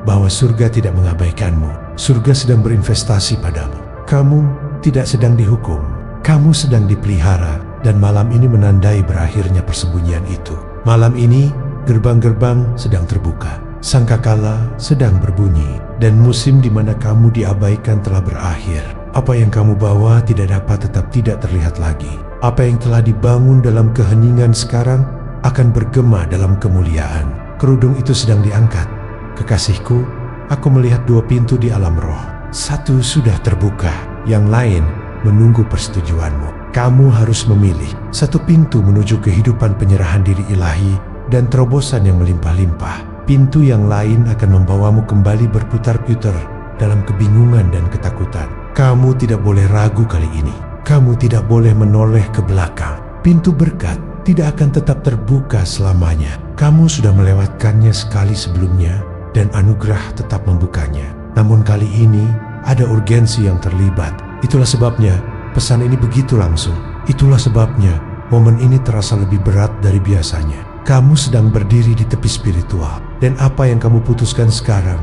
bahwa surga tidak mengabaikanmu. Surga sedang berinvestasi padamu. Kamu tidak sedang dihukum. Kamu sedang dipelihara. Dan malam ini menandai berakhirnya persembunyian itu. Malam ini gerbang-gerbang sedang terbuka. Sangkakala sedang berbunyi. Dan musim di mana kamu diabaikan telah berakhir. Apa yang kamu bawa tidak dapat tetap tidak terlihat lagi. Apa yang telah dibangun dalam keheningan sekarang akan bergema dalam kemuliaan. Kerudung itu sedang diangkat. Kekasihku, aku melihat dua pintu di alam roh. Satu sudah terbuka, yang lain menunggu persetujuanmu. Kamu harus memilih. Satu pintu menuju kehidupan penyerahan diri ilahi dan terobosan yang melimpah-limpah. Pintu yang lain akan membawamu kembali berputar-putar dalam kebingungan dan ketakutan. Kamu tidak boleh ragu kali ini. Kamu tidak boleh menoleh ke belakang. Pintu berkat tidak akan tetap terbuka selamanya. Kamu sudah melewatkannya sekali sebelumnya dan anugerah tetap membukanya. Namun kali ini ada urgensi yang terlibat. Itulah sebabnya pesan ini begitu langsung. Itulah sebabnya momen ini terasa lebih berat dari biasanya. Kamu sedang berdiri di tepi spiritual dan apa yang kamu putuskan sekarang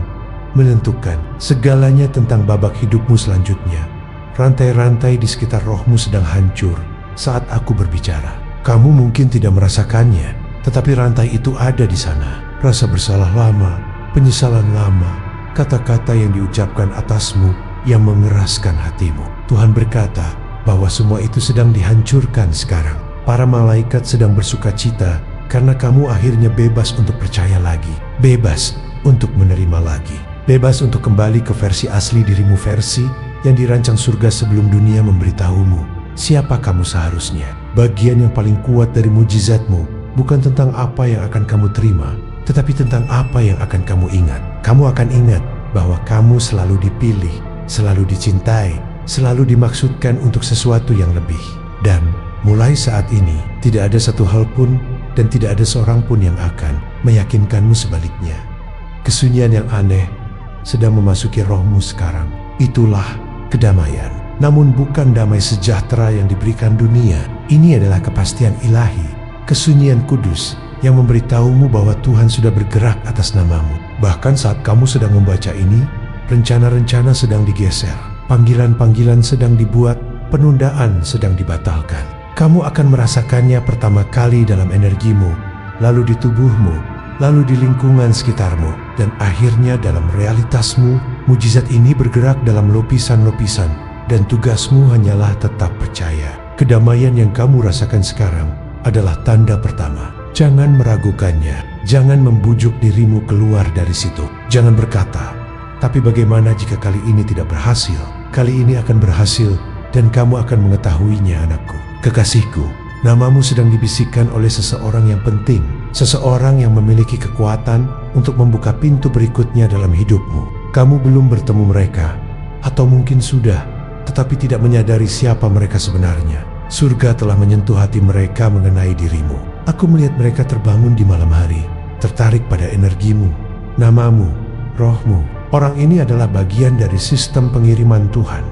menentukan segalanya tentang babak hidupmu selanjutnya. Rantai-rantai di sekitar rohmu sedang hancur saat aku berbicara. Kamu mungkin tidak merasakannya, tetapi rantai itu ada di sana. Rasa bersalah lama, penyesalan lama, kata-kata yang diucapkan atasmu yang mengeraskan hatimu. Tuhan berkata bahwa semua itu sedang dihancurkan sekarang. Para malaikat sedang bersuka cita karena kamu akhirnya bebas untuk percaya lagi. Bebas untuk menerima lagi. Bebas untuk kembali ke versi asli dirimu, versi yang dirancang surga sebelum dunia memberitahumu siapa kamu seharusnya. Bagian yang paling kuat dari mujizatmu bukan tentang apa yang akan kamu terima, tetapi tentang apa yang akan kamu ingat. Kamu akan ingat bahwa kamu selalu dipilih, selalu dicintai, selalu dimaksudkan untuk sesuatu yang lebih. Dan mulai saat ini, tidak ada satu hal pun dan tidak ada seorang pun yang akan meyakinkanmu sebaliknya. Kesunyian yang aneh sedang memasuki rohmu sekarang. Itulah kedamaian, namun bukan damai sejahtera yang diberikan dunia. Ini adalah kepastian ilahi, kesunyian kudus yang memberitahumu bahwa Tuhan sudah bergerak atas namamu. Bahkan saat kamu sedang membaca ini, rencana-rencana sedang digeser, panggilan-panggilan sedang dibuat, penundaan sedang dibatalkan. Kamu akan merasakannya pertama kali dalam energimu, lalu di tubuhmu, lalu di lingkungan sekitarmu, dan akhirnya dalam realitasmu. Mujizat ini bergerak dalam lopisan-lopisan, dan tugasmu hanyalah tetap percaya. Kedamaian yang kamu rasakan sekarang adalah tanda pertama. Jangan meragukannya. Jangan membujuk dirimu keluar dari situ. Jangan berkata, tapi bagaimana jika kali ini tidak berhasil? Kali ini akan berhasil dan kamu akan mengetahuinya, anakku. Kekasihku, namamu sedang dibisikkan oleh seseorang yang penting. Seseorang yang memiliki kekuatan untuk membuka pintu berikutnya dalam hidupmu. Kamu belum bertemu mereka, atau mungkin sudah, tetapi tidak menyadari siapa mereka sebenarnya. Surga telah menyentuh hati mereka mengenai dirimu. Aku melihat mereka terbangun di malam hari, tertarik pada energimu, namamu, rohmu. Orang ini adalah bagian dari sistem pengiriman Tuhan.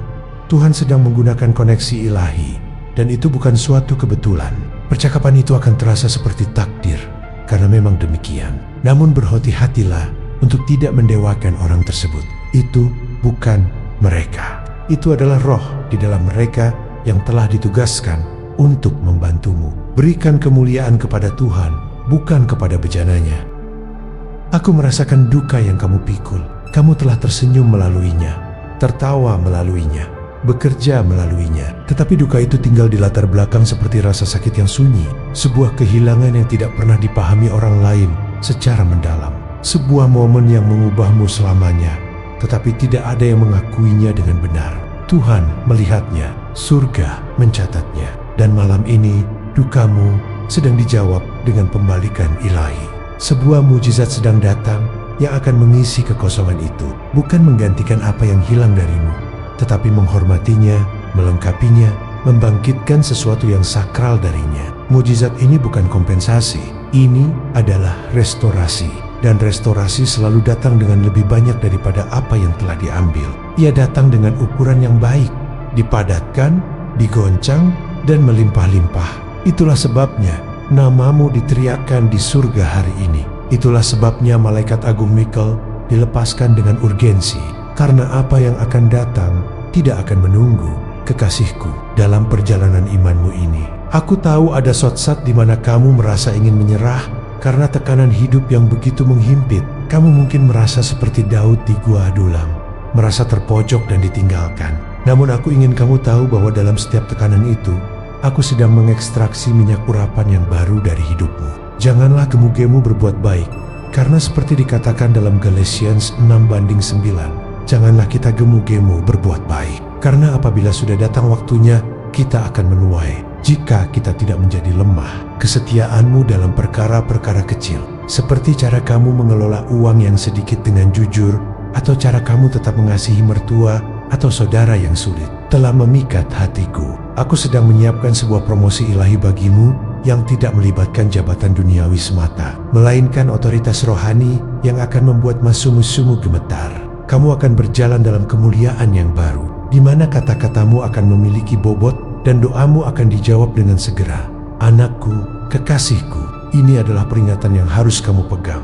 Tuhan sedang menggunakan koneksi ilahi, dan itu bukan suatu kebetulan. Percakapan itu akan terasa seperti takdir, karena memang demikian. Namun berhati-hatilah untuk tidak mendewakan orang tersebut. Itu bukan mereka. Itu adalah roh di dalam mereka yang telah ditugaskan untuk membantumu. Berikan kemuliaan kepada Tuhan, bukan kepada bejananya. Aku merasakan duka yang kamu pikul. Kamu telah tersenyum melaluinya, tertawa melaluinya, bekerja melaluinya. Tetapi duka itu tinggal di latar belakang seperti rasa sakit yang sunyi, sebuah kehilangan yang tidak pernah dipahami orang lain secara mendalam. Sebuah momen yang mengubahmu selamanya, tetapi tidak ada yang mengakuinya dengan benar. Tuhan melihatnya, surga mencatatnya, dan malam ini dukamu sedang dijawab dengan pembalikan ilahi. Sebuah mujizat sedang datang yang akan mengisi kekosongan itu, bukan menggantikan apa yang hilang darimu, tetapi menghormatinya, melengkapinya, membangkitkan sesuatu yang sakral darinya. Mujizat ini bukan kompensasi, ini adalah restorasi. Dan restorasi selalu datang dengan lebih banyak daripada apa yang telah diambil. Ia datang dengan ukuran yang baik, dipadatkan, digoncang, dan melimpah-limpah. Itulah sebabnya namamu diteriakkan di surga hari ini. Itulah sebabnya malaikat agung Michael dilepaskan dengan urgensi, karena apa yang akan datang tidak akan menunggu, kekasihku, dalam perjalanan imanmu ini. Aku tahu ada saat-saat di mana kamu merasa ingin menyerah, karena tekanan hidup yang begitu menghimpit. Kamu mungkin merasa seperti Daud di Gua Adulam, merasa terpojok dan ditinggalkan. Namun aku ingin kamu tahu bahwa dalam setiap tekanan itu, aku sedang mengekstraksi minyak urapan yang baru dari hidupmu. Janganlah gemu-gemu berbuat baik, karena seperti dikatakan dalam Galatians 6:9, janganlah kita gemu-gemu berbuat baik, karena apabila sudah datang waktunya, kita akan menuai. Jika kita tidak menjadi lemah, kesetiaanmu dalam perkara-perkara kecil, seperti cara kamu mengelola uang yang sedikit dengan jujur, atau cara kamu tetap mengasihi mertua atau saudara yang sulit, telah memikat hatiku. Aku sedang menyiapkan sebuah promosi ilahi bagimu yang tidak melibatkan jabatan duniawi semata, melainkan otoritas rohani yang akan membuat musuh-musuhmu gemetar. Kamu akan berjalan dalam kemuliaan yang baru, di mana kata-katamu akan memiliki bobot dan doamu akan dijawab dengan segera. Anakku, kekasihku, ini adalah peringatan yang harus kamu pegang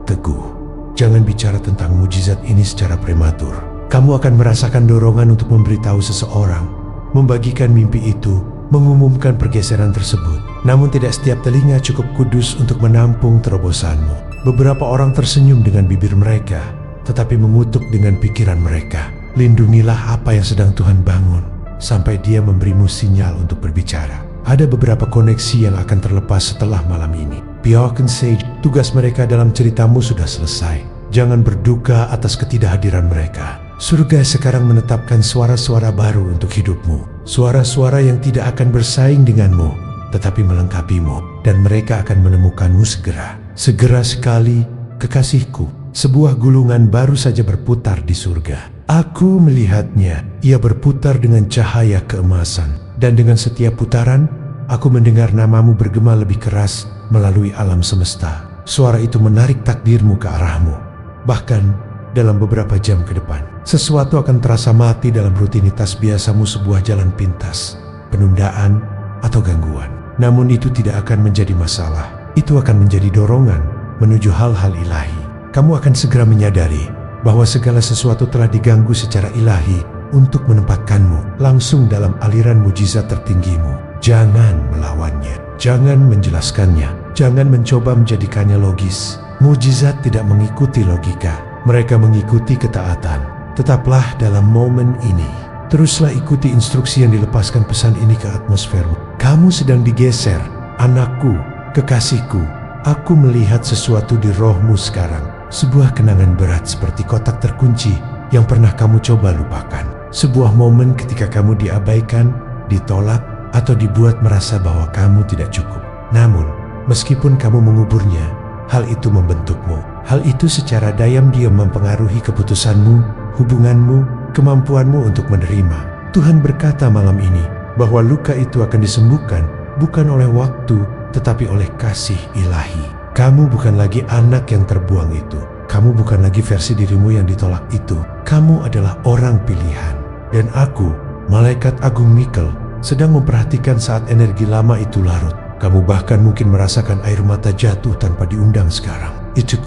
teguh. Jangan bicara tentang mujizat ini secara prematur. Kamu akan merasakan dorongan untuk memberitahu seseorang, membagikan mimpi itu, mengumumkan pergeseran tersebut. Namun tidak setiap telinga cukup kudus untuk menampung terobosanmu. Beberapa orang tersenyum dengan bibir mereka, tetapi mengutuk dengan pikiran mereka. Lindungilah apa yang sedang Tuhan bangun, sampai Dia memberimu sinyal untuk berbicara. Ada beberapa koneksi yang akan terlepas setelah malam ini. Bjork and Sage, tugas mereka dalam ceritamu sudah selesai. Jangan berduka atas ketidakhadiran mereka. Surga sekarang menetapkan suara-suara baru untuk hidupmu. Suara-suara yang tidak akan bersaing denganmu, tetapi melengkapimu. Dan mereka akan menemukanmu segera. Segera sekali, kekasihku. Sebuah gulungan baru saja berputar di surga. Aku melihatnya, ia berputar dengan cahaya keemasan, dan dengan setiap putaran, aku mendengar namamu bergema lebih keras melalui alam semesta. Suara itu menarik takdirmu ke arahmu. Bahkan, dalam beberapa jam ke depan, sesuatu akan terasa mati dalam rutinitas biasamu, sebuah jalan pintas, penundaan, atau gangguan. Namun itu tidak akan menjadi masalah. Itu akan menjadi dorongan menuju hal-hal ilahi. Kamu akan segera menyadari bahwa segala sesuatu telah diganggu secara ilahi untuk menempatkanmu langsung dalam aliran mujizat tertinggimu. Jangan melawannya, jangan menjelaskannya, jangan mencoba menjadikannya logis. Mujizat tidak mengikuti logika, mereka mengikuti ketaatan. Tetaplah dalam momen ini. Teruslah ikuti instruksi yang dilepaskan pesan ini ke atmosfermu. Kamu sedang digeser, anakku, kekasihku. Aku melihat sesuatu di rohmu sekarang. Sebuah kenangan berat seperti kotak terkunci yang pernah kamu coba lupakan. Sebuah momen ketika kamu diabaikan, ditolak, atau dibuat merasa bahwa kamu tidak cukup. Namun, meskipun kamu menguburnya, hal itu membentukmu. Hal itu secara diam-diam mempengaruhi keputusanmu, hubunganmu, kemampuanmu untuk menerima. Tuhan berkata malam ini bahwa luka itu akan disembuhkan bukan oleh waktu, tetapi oleh kasih ilahi. Kamu bukan lagi anak yang terbuang itu. Kamu bukan lagi versi dirimu yang ditolak itu. Kamu adalah orang pilihan. Dan aku, malaikat agung Michael, sedang memperhatikan saat energi lama itu larut. Kamu bahkan mungkin merasakan air mata jatuh tanpa diundang sekarang. Itu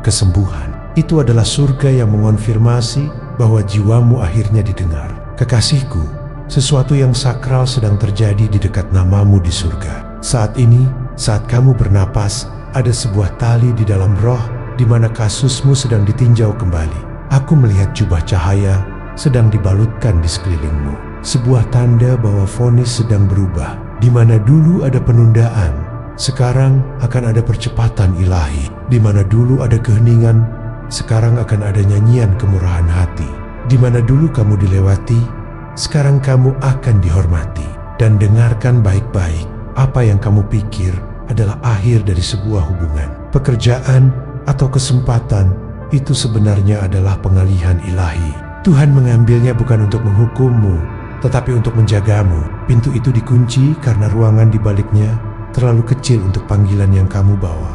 kesembuhan. Itu adalah surga yang mengonfirmasi bahwa jiwamu akhirnya didengar. Kekasihku, sesuatu yang sakral sedang terjadi di dekat namamu di surga. Saat ini, saat kamu bernapas, ada sebuah tali di dalam roh di mana kasusmu sedang ditinjau kembali. Aku melihat jubah cahaya sedang dibalutkan di sekelilingmu. Sebuah tanda bahwa vonis sedang berubah. Di mana dulu ada penundaan, sekarang akan ada percepatan ilahi. Di mana dulu ada keheningan, sekarang akan ada nyanyian kemurahan hati. Di mana dulu kamu dilewati, sekarang kamu akan dihormati. Dan dengarkan baik-baik, apa yang kamu pikir adalah akhir dari sebuah hubungan. Pekerjaan atau kesempatan itu sebenarnya adalah pengalihan ilahi. Tuhan mengambilnya bukan untuk menghukummu, tetapi untuk menjagamu. Pintu itu dikunci karena ruangan di baliknya terlalu kecil untuk panggilan yang kamu bawa.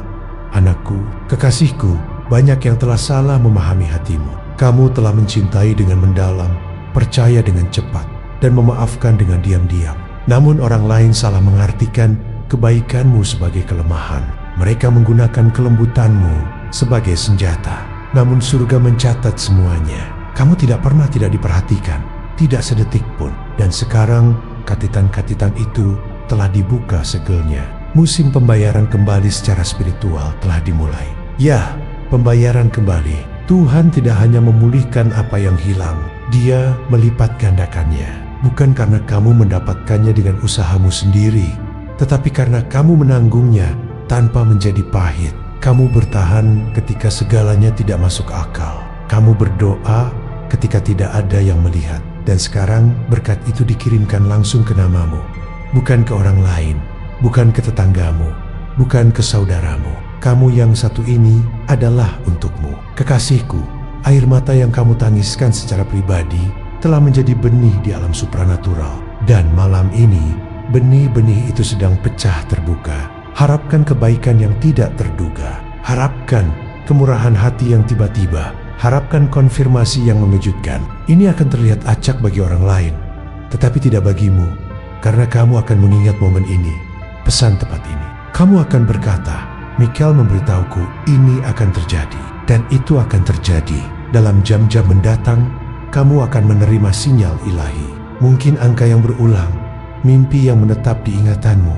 Anakku, kekasihku, banyak yang telah salah memahami hatimu. Kamu telah mencintai dengan mendalam, percaya dengan cepat, dan memaafkan dengan diam-diam. Namun orang lain salah mengartikan kebaikanmu sebagai kelemahan. Mereka menggunakan kelembutanmu sebagai senjata. Namun surga mencatat semuanya. Kamu tidak pernah tidak diperhatikan, tidak sedetik pun. Dan sekarang katitan-katitan itu telah dibuka segelnya. Musim pembayaran kembali secara spiritual telah dimulai. Ya, pembayaran kembali. Tuhan tidak hanya memulihkan apa yang hilang, Dia melipat gandakannya. Bukan karena kamu mendapatkannya dengan usahamu sendiri, tetapi karena kamu menanggungnya tanpa menjadi pahit. Kamu bertahan ketika segalanya tidak masuk akal. Kamu berdoa ketika tidak ada yang melihat. Dan sekarang berkat itu dikirimkan langsung ke namamu. Bukan ke orang lain, bukan ke tetanggamu, bukan ke saudaramu. Kamu yang satu ini adalah untukmu. Kekasihku, air mata yang kamu tangiskan secara pribadi telah menjadi benih di alam supranatural. Dan malam ini, benih-benih itu sedang pecah terbuka. Harapkan kebaikan yang tidak terduga. Harapkan kemurahan hati yang tiba-tiba. Harapkan konfirmasi yang mengejutkan. Ini akan terlihat acak bagi orang lain, tetapi tidak bagimu, karena kamu akan mengingat momen ini, pesan tepat ini. Kamu akan berkata, Michael memberitahuku ini akan terjadi, dan itu akan terjadi. Dalam jam-jam mendatang, kamu akan menerima sinyal ilahi. Mungkin angka yang berulang, mimpi yang menetap di ingatanmu,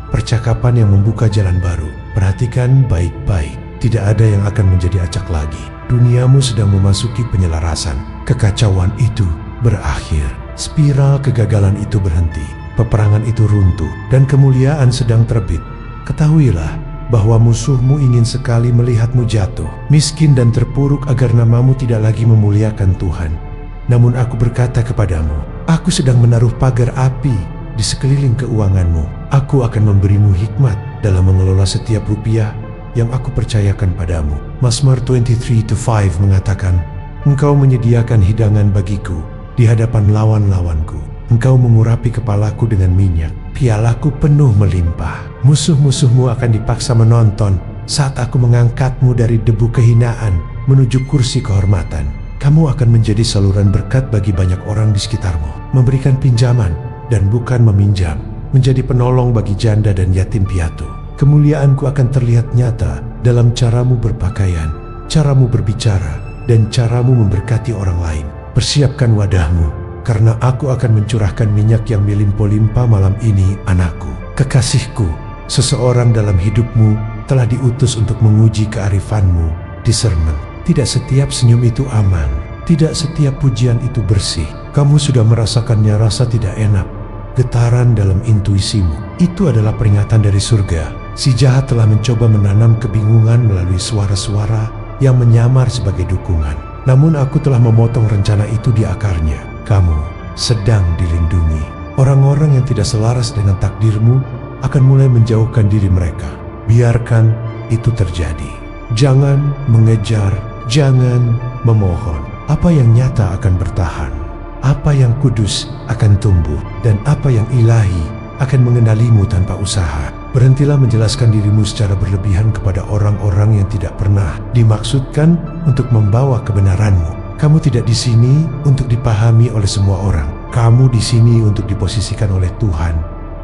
percakapan yang membuka jalan baru. Perhatikan baik-baik, tidak ada yang akan menjadi acak lagi. Duniamu sedang memasuki penyelarasan. Kekacauan itu berakhir. Spiral kegagalan itu berhenti. Peperangan itu runtuh dan kemuliaan sedang terbit. Ketahuilah bahwa musuhmu ingin sekali melihatmu jatuh, miskin dan terpuruk agar namamu tidak lagi memuliakan Tuhan. Namun aku berkata kepadamu, aku sedang menaruh pagar api di sekeliling keuanganmu. Aku akan memberimu hikmat dalam mengelola setiap rupiah yang aku percayakan padamu. Mazmur 23:5 mengatakan, Engkau menyediakan hidangan bagiku di hadapan lawan-lawanku. Engkau mengurapi kepalaku dengan minyak, pialaku penuh melimpah. Musuh-musuhmu akan dipaksa menonton saat aku mengangkatmu dari debu kehinaan menuju kursi kehormatan. Kamu akan menjadi saluran berkat bagi banyak orang di sekitarmu, memberikan pinjaman dan bukan meminjam, menjadi penolong bagi janda dan yatim piatu. Kemuliaanku akan terlihat nyata dalam caramu berpakaian, caramu berbicara, dan caramu memberkati orang lain. Persiapkan wadahmu, karena aku akan mencurahkan minyak yang melimpah-limpah malam ini, anakku. Kekasihku, seseorang dalam hidupmu telah diutus untuk menguji kearifanmu, discernment. Tidak setiap senyum itu aman, tidak setiap pujian itu bersih. Kamu sudah merasakannya rasa tidak enak, getaran dalam intuisimu. Itu adalah peringatan dari surga. Si jahat telah mencoba menanam kebingungan melalui suara-suara yang menyamar sebagai dukungan. Namun aku telah memotong rencana itu di akarnya. Kamu sedang dilindungi. Orang-orang yang tidak selaras dengan takdirmu akan mulai menjauhkan diri mereka. Biarkan itu terjadi. Jangan mengejar, jangan memohon. Apa yang nyata akan bertahan. Apa yang kudus akan tumbuh. Dan apa yang ilahi akan mengenalimu tanpa usaha. Berhentilah menjelaskan dirimu secara berlebihan kepada orang-orang yang tidak pernah dimaksudkan untuk membawa kebenaranmu. Kamu tidak di sini untuk dipahami oleh semua orang. Kamu di sini untuk diposisikan oleh Tuhan.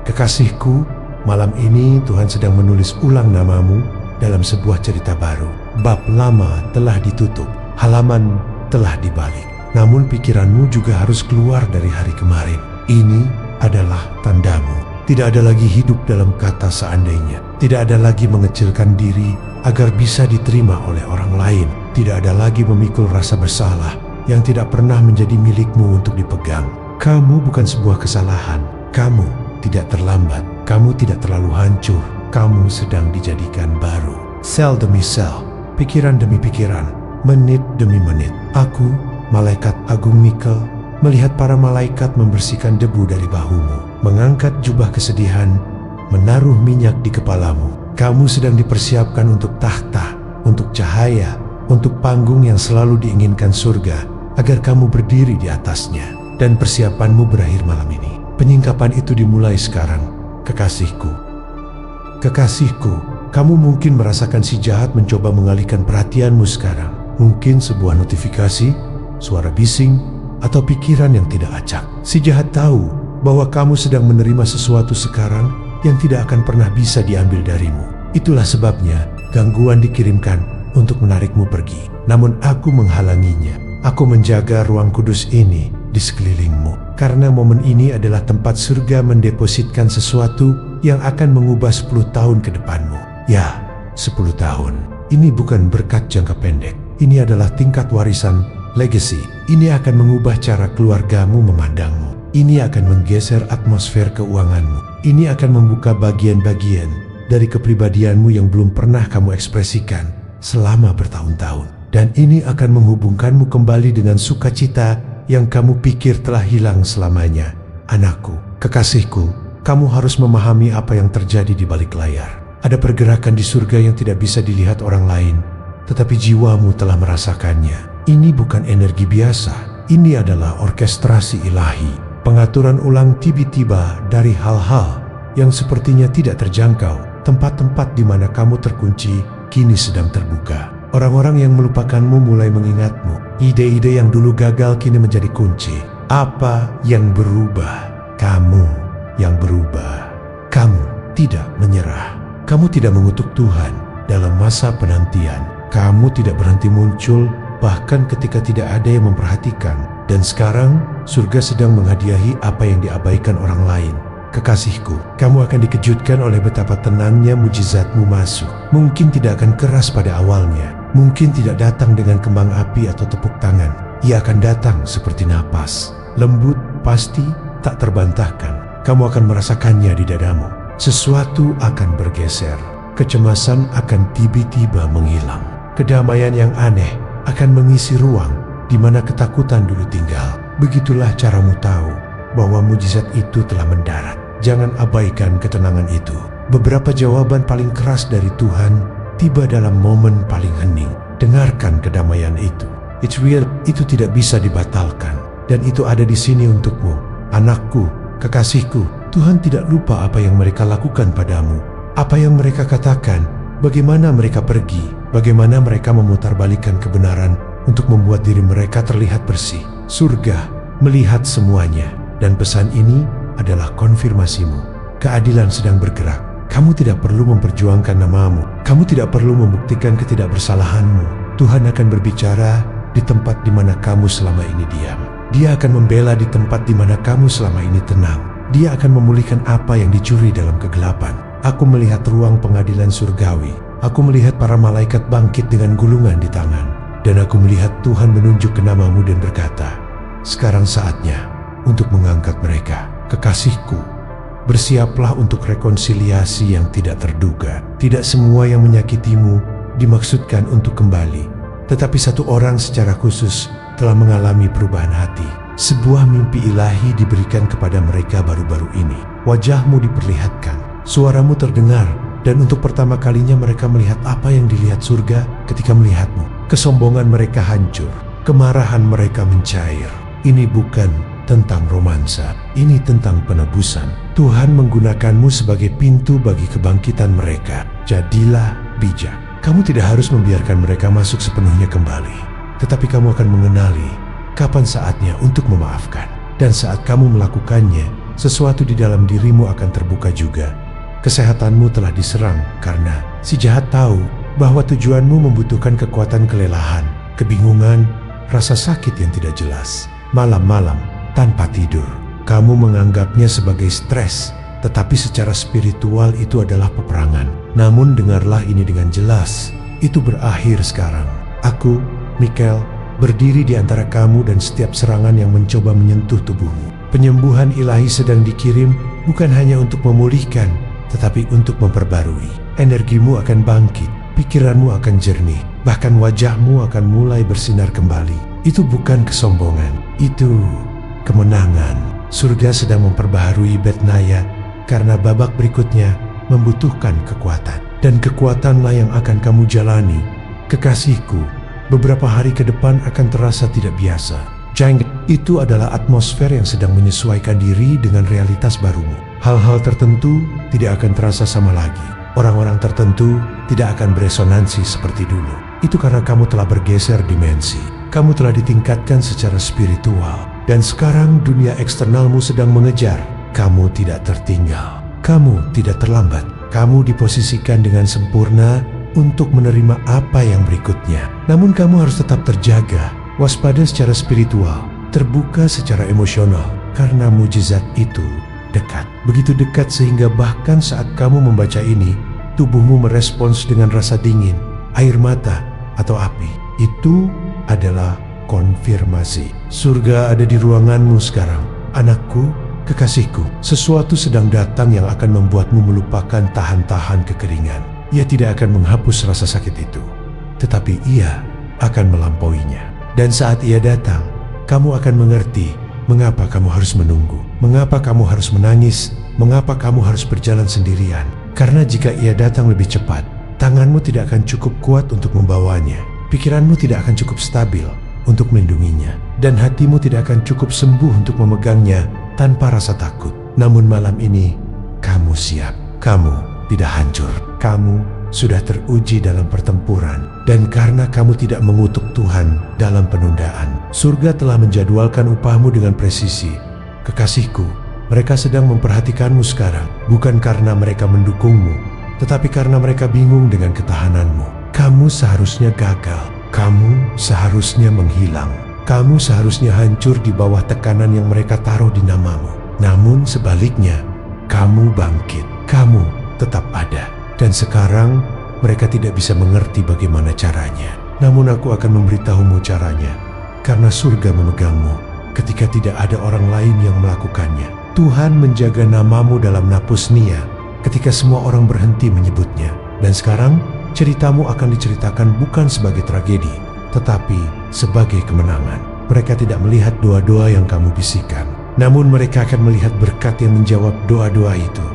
Kekasihku, malam ini Tuhan sedang menulis ulang namamu dalam sebuah cerita baru. Bab lama telah ditutup, halaman telah dibalik. Namun pikiranmu juga harus keluar dari hari kemarin. Ini adalah tandamu. Tidak ada lagi hidup dalam kata seandainya. Tidak ada lagi mengecilkan diri agar bisa diterima oleh orang lain. Tidak ada lagi memikul rasa bersalah yang tidak pernah menjadi milikmu untuk dipegang. Kamu bukan sebuah kesalahan. Kamu tidak terlambat. Kamu tidak terlalu hancur. Kamu sedang dijadikan baru. Sel demi sel, pikiran demi pikiran, menit demi menit. Aku, malaikat agung Michael, melihat para malaikat membersihkan debu dari bahumu, mengangkat jubah kesedihan, menaruh minyak di kepalamu. Kamu sedang dipersiapkan untuk takhta, untuk cahaya, untuk panggung yang selalu diinginkan surga, agar kamu berdiri di atasnya. Dan persiapanmu berakhir malam ini. Penyingkapan itu dimulai sekarang, kekasihku. Kekasihku, kamu mungkin merasakan si jahat mencoba mengalihkan perhatianmu sekarang. Mungkin sebuah notifikasi, suara bising, atau pikiran yang tidak acak. Si jahat tahu bahwa kamu sedang menerima sesuatu sekarang yang tidak akan pernah bisa diambil darimu. Itulah sebabnya gangguan dikirimkan untuk menarikmu pergi. Namun aku menghalanginya. Aku menjaga ruang kudus ini di sekelilingmu. Karena momen ini adalah tempat surga mendepositkan sesuatu yang akan mengubah 10 tahun ke depanmu. Ya, 10 tahun. Ini bukan berkat jangka pendek. Ini adalah tingkat warisan legacy. Ini akan mengubah cara keluargamu memandangmu. Ini akan menggeser atmosfer keuanganmu. Ini akan membuka bagian-bagian dari kepribadianmu yang belum pernah kamu ekspresikan selama bertahun-tahun. Dan ini akan menghubungkanmu kembali dengan sukacita yang kamu pikir telah hilang selamanya. Anakku, kekasihku, kamu harus memahami apa yang terjadi di balik layar. Ada pergerakan di surga yang tidak bisa dilihat orang lain, tetapi jiwamu telah merasakannya. Ini bukan energi biasa. Ini adalah orkestrasi ilahi. Pengaturan ulang tiba-tiba dari hal-hal yang sepertinya tidak terjangkau. Tempat-tempat di mana kamu terkunci kini sedang terbuka. Orang-orang yang melupakanmu mulai mengingatmu. Ide-ide yang dulu gagal kini menjadi kunci. Apa yang berubah? Kamu yang berubah. Kamu tidak menyerah. Kamu tidak mengutuk Tuhan dalam masa penantian. Kamu tidak berhenti muncul bahkan ketika tidak ada yang memperhatikan. Dan sekarang surga sedang menghadiahi apa yang diabaikan orang lain. Kekasihku, kamu akan dikejutkan oleh betapa tenangnya mujizatmu masuk. Mungkin tidak akan keras pada awalnya. Mungkin tidak datang dengan kembang api atau tepuk tangan. Ia akan datang seperti napas. Lembut, pasti, tak terbantahkan. Kamu akan merasakannya di dadamu. Sesuatu akan bergeser. Kecemasan akan tiba-tiba menghilang. Kedamaian yang aneh akan mengisi ruang di mana ketakutan dulu tinggal. Begitulah caramu tahu bahwa mujizat itu telah mendarat. Jangan abaikan ketenangan itu. Beberapa jawaban paling keras dari Tuhan tiba dalam momen paling hening. Dengarkan kedamaian itu. It's real, itu tidak bisa dibatalkan. Dan itu ada di sini untukmu. Anakku, kekasihku, Tuhan tidak lupa apa yang mereka lakukan padamu. Apa yang mereka katakan, bagaimana mereka pergi, bagaimana mereka memutarbalikkan kebenaran untuk membuat diri mereka terlihat bersih. Surga melihat semuanya. Dan pesan ini adalah konfirmasimu. Keadilan sedang bergerak. Kamu tidak perlu memperjuangkan namamu. Kamu tidak perlu membuktikan ketidakbersalahanmu. Tuhan akan berbicara di tempat di mana kamu selama ini diam. Dia akan membela di tempat di mana kamu selama ini tenang. Dia akan memulihkan apa yang dicuri dalam kegelapan. Aku melihat ruang pengadilan surgawi. Aku melihat para malaikat bangkit dengan gulungan di tangan. Dan aku melihat Tuhan menunjuk ke namamu dan berkata, sekarang saatnya untuk mengangkat mereka. Kekasihku, Bersiaplah untuk rekonsiliasi yang tidak terduga. Tidak semua yang menyakitimu dimaksudkan untuk kembali, tetapi satu orang secara khusus telah mengalami perubahan hati. Sebuah mimpi ilahi diberikan kepada mereka baru-baru ini. Wajahmu diperlihatkan, suaramu terdengar, dan untuk pertama kalinya mereka melihat apa yang dilihat surga ketika melihatmu. Kesombongan mereka hancur, kemarahan mereka mencair. Ini bukan tentang romansa, ini tentang penebusan. Tuhan menggunakanmu sebagai pintu bagi kebangkitan mereka. Jadilah bijak. Kamu tidak harus membiarkan mereka masuk sepenuhnya kembali, tetapi kamu akan mengenali kapan saatnya untuk memaafkan. Dan saat kamu melakukannya, sesuatu di dalam dirimu akan terbuka juga. Kesehatanmu telah diserang karena si jahat tahu bahwa tujuanmu membutuhkan kekuatan kelelahan, kebingungan, rasa sakit yang tidak jelas. Malam-malam tanpa tidur, kamu menganggapnya sebagai stres, tetapi secara spiritual itu adalah peperangan. Namun dengarlah ini dengan jelas, itu berakhir sekarang. Aku, Mikael, berdiri di antara kamu dan setiap serangan yang mencoba menyentuh tubuhmu. Penyembuhan ilahi sedang dikirim bukan hanya untuk memulihkan, tetapi untuk memperbarui. Energimu akan bangkit, pikiranmu akan jernih, bahkan wajahmu akan mulai bersinar kembali. Itu bukan kesombongan, itu kemenangan. Surga sedang memperbaharui Betnaya karena babak berikutnya membutuhkan kekuatan. Dan kekuatanlah yang akan kamu jalani. Kekasihku, beberapa hari ke depan akan terasa tidak biasa. Jangan, itu adalah atmosfer yang sedang menyesuaikan diri dengan realitas barumu. Hal-hal tertentu tidak akan terasa sama lagi. Orang-orang tertentu tidak akan beresonansi seperti dulu. Itu karena kamu telah bergeser dimensi. Kamu telah ditingkatkan secara spiritual. Dan sekarang dunia eksternalmu sedang mengejar. Kamu tidak tertinggal. Kamu tidak terlambat. Kamu diposisikan dengan sempurna untuk menerima apa yang berikutnya. Namun kamu harus tetap terjaga, waspada secara spiritual, terbuka secara emosional, karena mujizat itu dekat. Begitu dekat sehingga bahkan saat kamu membaca ini, tubuhmu merespons dengan rasa dingin, air mata, atau api. Itu adalah konfirmasi. Surga ada di ruanganmu sekarang. Anakku, kekasihku, sesuatu sedang datang yang akan membuatmu melupakan tahan-tahan kekeringan. Ia tidak akan menghapus rasa sakit itu, tetapi ia akan melampauinya. Dan saat ia datang, kamu akan mengerti mengapa kamu harus menunggu, mengapa kamu harus menangis, mengapa kamu harus berjalan sendirian. Karena jika ia datang lebih cepat, tanganmu tidak akan cukup kuat untuk membawanya, pikiranmu tidak akan cukup stabil untuk melindunginya, dan hatimu tidak akan cukup sembuh untuk memegangnya tanpa rasa takut. Namun malam ini, kamu siap. Kamu tidak hancur. Kamu sudah teruji dalam pertempuran. Dan karena kamu tidak mengutuk Tuhan dalam penundaan, surga telah menjadwalkan upahmu dengan presisi. Kekasihku, mereka sedang memperhatikanmu sekarang, bukan karena mereka mendukungmu, tetapi karena mereka bingung dengan ketahananmu. Kamu seharusnya gagal. Kamu seharusnya menghilang. Kamu seharusnya hancur di bawah tekanan yang mereka taruh di namamu. Namun sebaliknya, kamu bangkit. Kamu tetap ada. Dan sekarang mereka tidak bisa mengerti bagaimana caranya. Namun aku akan memberitahumu caranya. Karena surga memegangmu ketika tidak ada orang lain yang melakukannya. Tuhan menjaga namamu dalam napusnia ketika semua orang berhenti menyebutnya. Dan sekarang ceritamu akan diceritakan bukan sebagai tragedi, tetapi sebagai kemenangan. Mereka tidak melihat doa-doa yang kamu bisikan, namun mereka akan melihat berkat yang menjawab doa-doa itu.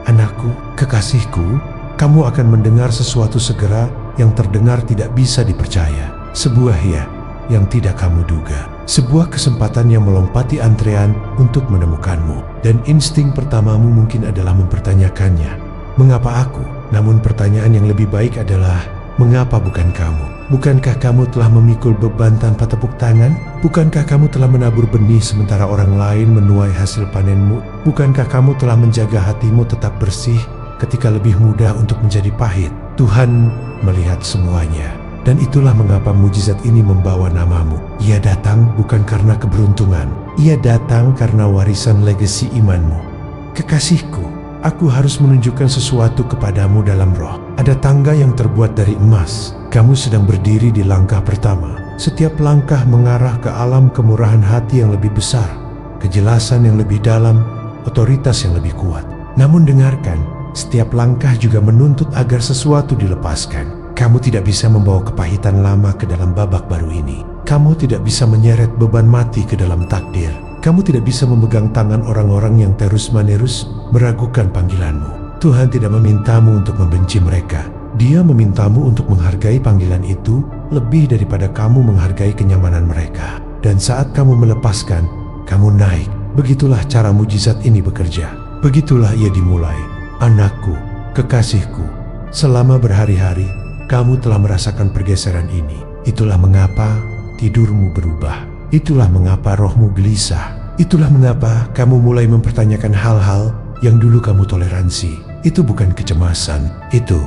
Anakku, kekasihku, kamu akan mendengar sesuatu segera yang terdengar tidak bisa dipercaya. Sebuah ya yang tidak kamu duga. Sebuah kesempatan yang melompati antrean untuk menemukanmu. Dan insting pertamamu mungkin adalah mempertanyakannya. Mengapa aku? Namun pertanyaan yang lebih baik adalah, mengapa bukan kamu? Bukankah kamu telah memikul beban tanpa tepuk tangan? Bukankah kamu telah menabur benih sementara orang lain menuai hasil panenmu? Bukankah kamu telah menjaga hatimu tetap bersih ketika lebih mudah untuk menjadi pahit? Tuhan melihat semuanya. Dan itulah mengapa mujizat ini membawa namamu. Ia datang bukan karena keberuntungan. Ia datang karena warisan legasi imanmu. Kekasihku, aku harus menunjukkan sesuatu kepadamu dalam roh. Ada tangga yang terbuat dari emas. Kamu sedang berdiri di langkah pertama. Setiap langkah mengarah ke alam kemurahan hati yang lebih besar, kejelasan yang lebih dalam, otoritas yang lebih kuat. Namun dengarkan, setiap langkah juga menuntut agar sesuatu dilepaskan. Kamu tidak bisa membawa kepahitan lama ke dalam babak baru ini. Kamu tidak bisa menyeret beban mati ke dalam takdir. Kamu tidak bisa memegang tangan orang-orang yang terus-menerus meragukan panggilanmu. Tuhan tidak memintamu untuk membenci mereka. Dia memintamu untuk menghargai panggilan itu lebih daripada kamu menghargai kenyamanan mereka. Dan saat kamu melepaskan, kamu naik. Begitulah cara mujizat ini bekerja. Begitulah ia dimulai. Anakku, kekasihku, selama berhari-hari, kamu telah merasakan pergeseran ini. Itulah mengapa tidurmu berubah. Itulah mengapa rohmu gelisah. Itulah mengapa kamu mulai mempertanyakan hal-hal yang dulu kamu toleransi. Itu bukan kecemasan, itu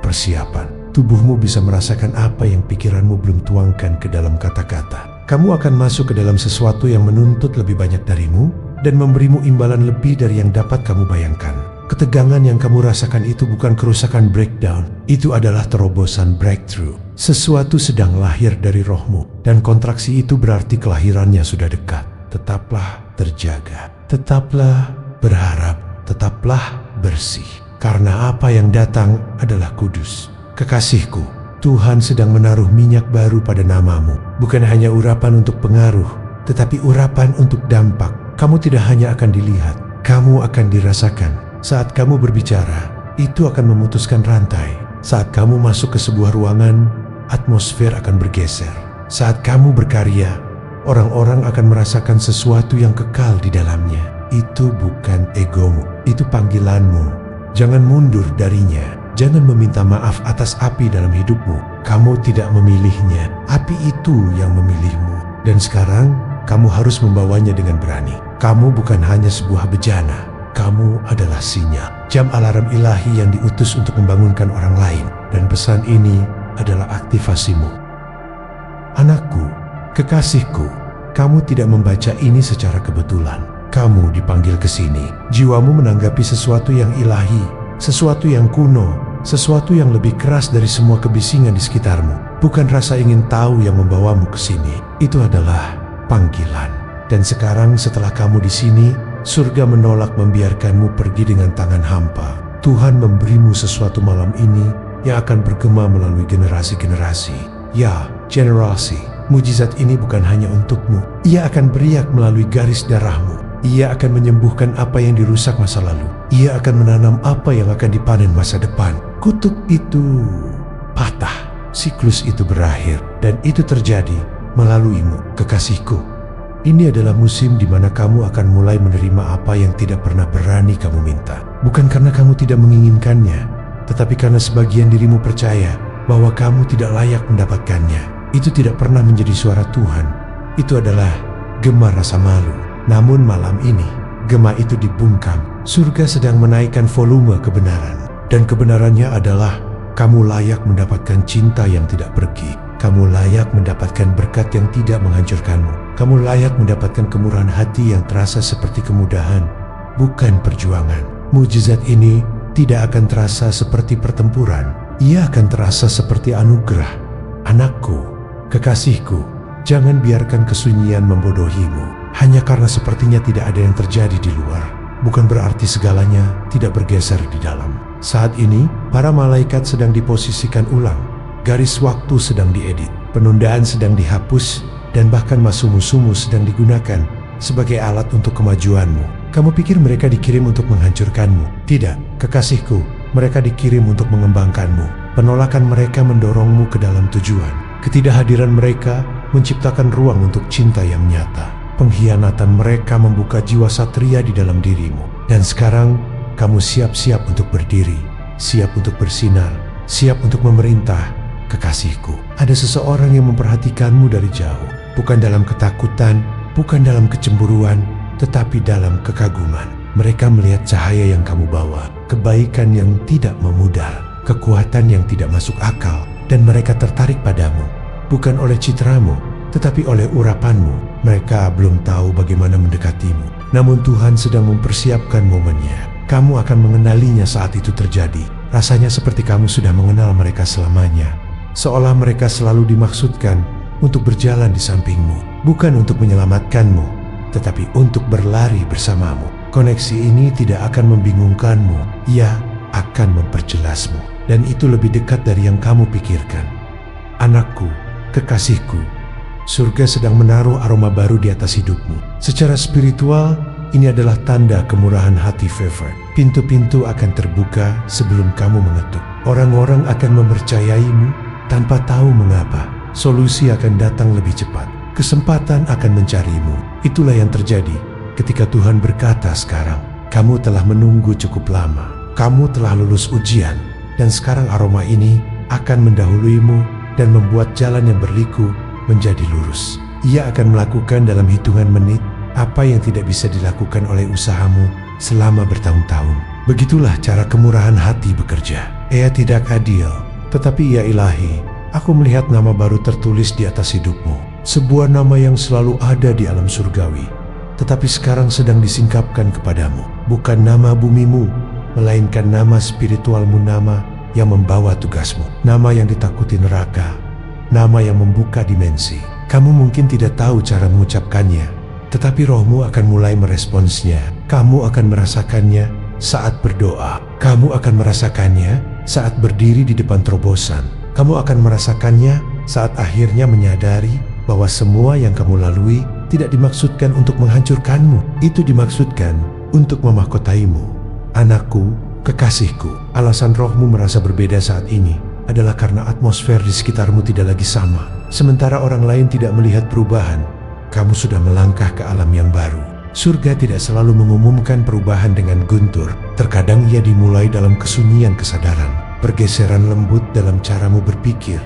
persiapan. Tubuhmu bisa merasakan apa yang pikiranmu belum tuangkan ke dalam kata-kata. Kamu akan masuk ke dalam sesuatu yang menuntut lebih banyak darimu dan memberimu imbalan lebih dari yang dapat kamu bayangkan. Ketegangan yang kamu rasakan itu bukan kerusakan breakdown, itu adalah terobosan breakthrough. Sesuatu sedang lahir dari rohmu, dan kontraksi itu berarti kelahirannya sudah dekat. Tetaplah terjaga, tetaplah berharap, tetaplah bersih. Karena apa yang datang adalah kudus. Kekasihku, Tuhan sedang menaruh minyak baru pada namamu. Bukan hanya urapan untuk pengaruh, tetapi urapan untuk dampak. Kamu tidak hanya akan dilihat, kamu akan dirasakan. Saat kamu berbicara, itu akan memutuskan rantai. Saat kamu masuk ke sebuah ruangan, atmosfer akan bergeser. Saat kamu berkarya, orang-orang akan merasakan sesuatu yang kekal di dalamnya. Itu bukan egomu, itu panggilanmu. Jangan mundur darinya. Jangan meminta maaf atas api dalam hidupmu. Kamu tidak memilihnya, api itu yang memilihmu. Dan sekarang, kamu harus membawanya dengan berani. Kamu bukan hanya sebuah bejana, kamu adalah sinyal. Jam alarm ilahi yang diutus untuk membangunkan orang lain. Dan pesan ini adalah aktivasimu. Anakku, kekasihku, kamu tidak membaca ini secara kebetulan. Kamu dipanggil ke sini. Jiwamu menanggapi sesuatu yang ilahi, sesuatu yang kuno, sesuatu yang lebih keras dari semua kebisingan di sekitarmu. Bukan rasa ingin tahu yang membawamu ke sini. Itu adalah panggilan. Dan sekarang setelah kamu di sini, surga menolak membiarkanmu pergi dengan tangan hampa. Tuhan memberimu sesuatu malam ini yang akan bergema melalui generasi-generasi. Ya, generasi. Mujizat ini bukan hanya untukmu. Ia akan beriak melalui garis darahmu. Ia akan menyembuhkan apa yang dirusak masa lalu. Ia akan menanam apa yang akan dipanen masa depan. Kutuk itu patah. Siklus itu berakhir. Dan itu terjadi melaluimu, kekasihku. Ini adalah musim di mana kamu akan mulai menerima apa yang tidak pernah berani kamu minta. Bukan karena kamu tidak menginginkannya, tetapi karena sebagian dirimu percaya bahwa kamu tidak layak mendapatkannya. Itu tidak pernah menjadi suara Tuhan. Itu adalah gema rasa malu. Namun malam ini, gema itu dibungkam. Surga sedang menaikkan volume kebenaran. Dan kebenarannya adalah kamu layak mendapatkan cinta yang tidak pergi. Kamu layak mendapatkan berkat yang tidak menghancurkanmu. Kamu layak mendapatkan kemurahan hati yang terasa seperti kemudahan, bukan perjuangan. Mujizat ini tidak akan terasa seperti pertempuran. Ia akan terasa seperti anugerah. Anakku, kekasihku, jangan biarkan kesunyian membodohimu. Hanya karena sepertinya tidak ada yang terjadi di luar, bukan berarti segalanya tidak bergeser di dalam. Saat ini, para malaikat sedang diposisikan ulang. Garis waktu sedang diedit, penundaan sedang dihapus, dan bahkan masumu-sumu sedang digunakan sebagai alat untuk kemajuanmu. Kamu pikir mereka dikirim untuk menghancurkanmu? Tidak, kekasihku, mereka dikirim untuk mengembangkanmu. Penolakan mereka mendorongmu ke dalam tujuan. Ketidakhadiran mereka menciptakan ruang untuk cinta yang nyata. Pengkhianatan mereka membuka jiwa satria di dalam dirimu. Dan sekarang, kamu siap-siap untuk berdiri, siap untuk bersinar, siap untuk memerintah. Kekasihku, ada seseorang yang memperhatikanmu dari jauh. Bukan dalam ketakutan, bukan dalam kecemburuan, tetapi dalam kekaguman. Mereka melihat cahaya yang kamu bawa, kebaikan yang tidak memudar, kekuatan yang tidak masuk akal, dan mereka tertarik padamu. Bukan oleh citramu, tetapi oleh urapanmu. Mereka belum tahu bagaimana mendekatimu. Namun Tuhan sedang mempersiapkan momennya. Kamu akan mengenalinya saat itu terjadi. Rasanya seperti kamu sudah mengenal mereka selamanya. Seolah mereka selalu dimaksudkan untuk berjalan di sampingmu. Bukan untuk menyelamatkanmu, tetapi untuk berlari bersamamu. Koneksi ini tidak akan membingungkanmu, ia akan memperjelasmu. Dan itu lebih dekat dari yang kamu pikirkan. Anakku, kekasihku, surga sedang menaruh aroma baru di atas hidupmu. Secara spiritual, ini adalah tanda kemurahan hati Favor. Pintu-pintu akan terbuka sebelum kamu mengetuk. Orang-orang akan mempercayaimu tanpa tahu mengapa. Solusi akan datang lebih cepat. Kesempatan akan mencarimu. Itulah yang terjadi ketika Tuhan berkata sekarang, kamu telah menunggu cukup lama. Kamu telah lulus ujian, dan sekarang aroma ini akan mendahuluimu dan membuat jalan yang berliku menjadi lurus. Ia akan melakukan dalam hitungan menit apa yang tidak bisa dilakukan oleh usahamu selama bertahun-tahun. Begitulah cara kemurahan hati bekerja. Ia tidak adil, tetapi ia ilahi. Aku melihat nama baru tertulis di atas hidupmu. Sebuah nama yang selalu ada di alam surgawi, tetapi sekarang sedang disingkapkan kepadamu. Bukan nama bumimu, melainkan nama spiritualmu, nama yang membawa tugasmu. Nama yang ditakuti neraka, nama yang membuka dimensi. Kamu mungkin tidak tahu cara mengucapkannya, tetapi rohmu akan mulai meresponsnya. Kamu akan merasakannya saat berdoa. Kamu akan merasakannya saat berdiri di depan terobosan. Kamu akan merasakannya saat akhirnya menyadari bahwa semua yang kamu lalui tidak dimaksudkan untuk menghancurkanmu. Itu dimaksudkan untuk memahkotaimu. Anakku, kekasihku, alasan rohmu merasa berbeda saat ini adalah karena atmosfer di sekitarmu tidak lagi sama. Sementara orang lain tidak melihat perubahan, kamu sudah melangkah ke alam yang baru. Surga tidak selalu mengumumkan perubahan dengan guntur. Terkadang ia dimulai dalam kesunyian kesadaran. Pergeseran lembut dalam caramu berpikir,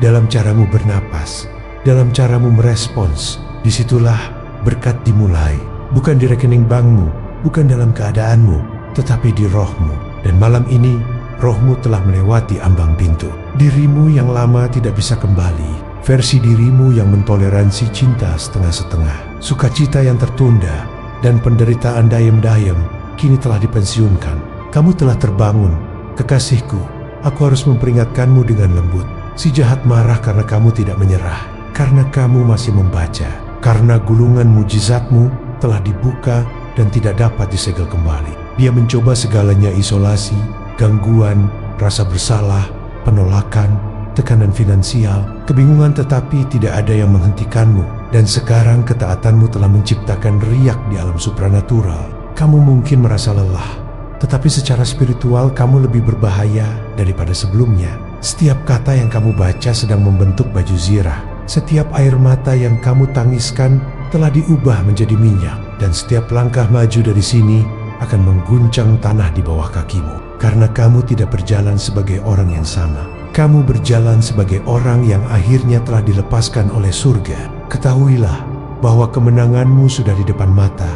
dalam caramu bernapas, dalam caramu merespons. Disitulah berkat dimulai. Bukan di rekening bankmu, bukan dalam keadaanmu, tetapi di rohmu. Dan malam ini, rohmu telah melewati ambang pintu. Dirimu yang lama tidak bisa kembali. Versi dirimu yang mentoleransi cinta setengah-setengah, sukacita yang tertunda, dan penderitaan dayem-dayem kini telah dipensiunkan. Kamu telah terbangun. Kekasihku, aku harus memperingatkanmu dengan lembut. Si jahat marah karena kamu tidak menyerah, karena kamu masih membaca, karena gulungan mujizatmu telah dibuka dan tidak dapat disegel kembali. Dia mencoba segalanya: isolasi, gangguan, rasa bersalah, penolakan, tekanan finansial, kebingungan, tetapi tidak ada yang menghentikanmu. Dan sekarang ketaatanmu telah menciptakan riak di alam supranatural. Kamu mungkin merasa lelah, tetapi secara spiritual kamu lebih berbahaya daripada sebelumnya. Setiap kata yang kamu baca sedang membentuk baju zirah. Setiap air mata yang kamu tangiskan telah diubah menjadi minyak. Dan setiap langkah maju dari sini akan mengguncang tanah di bawah kakimu. Karena kamu tidak berjalan sebagai orang yang sama. Kamu berjalan sebagai orang yang akhirnya telah dilepaskan oleh surga. Ketahuilah bahwa kemenanganmu sudah di depan mata.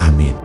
Amin.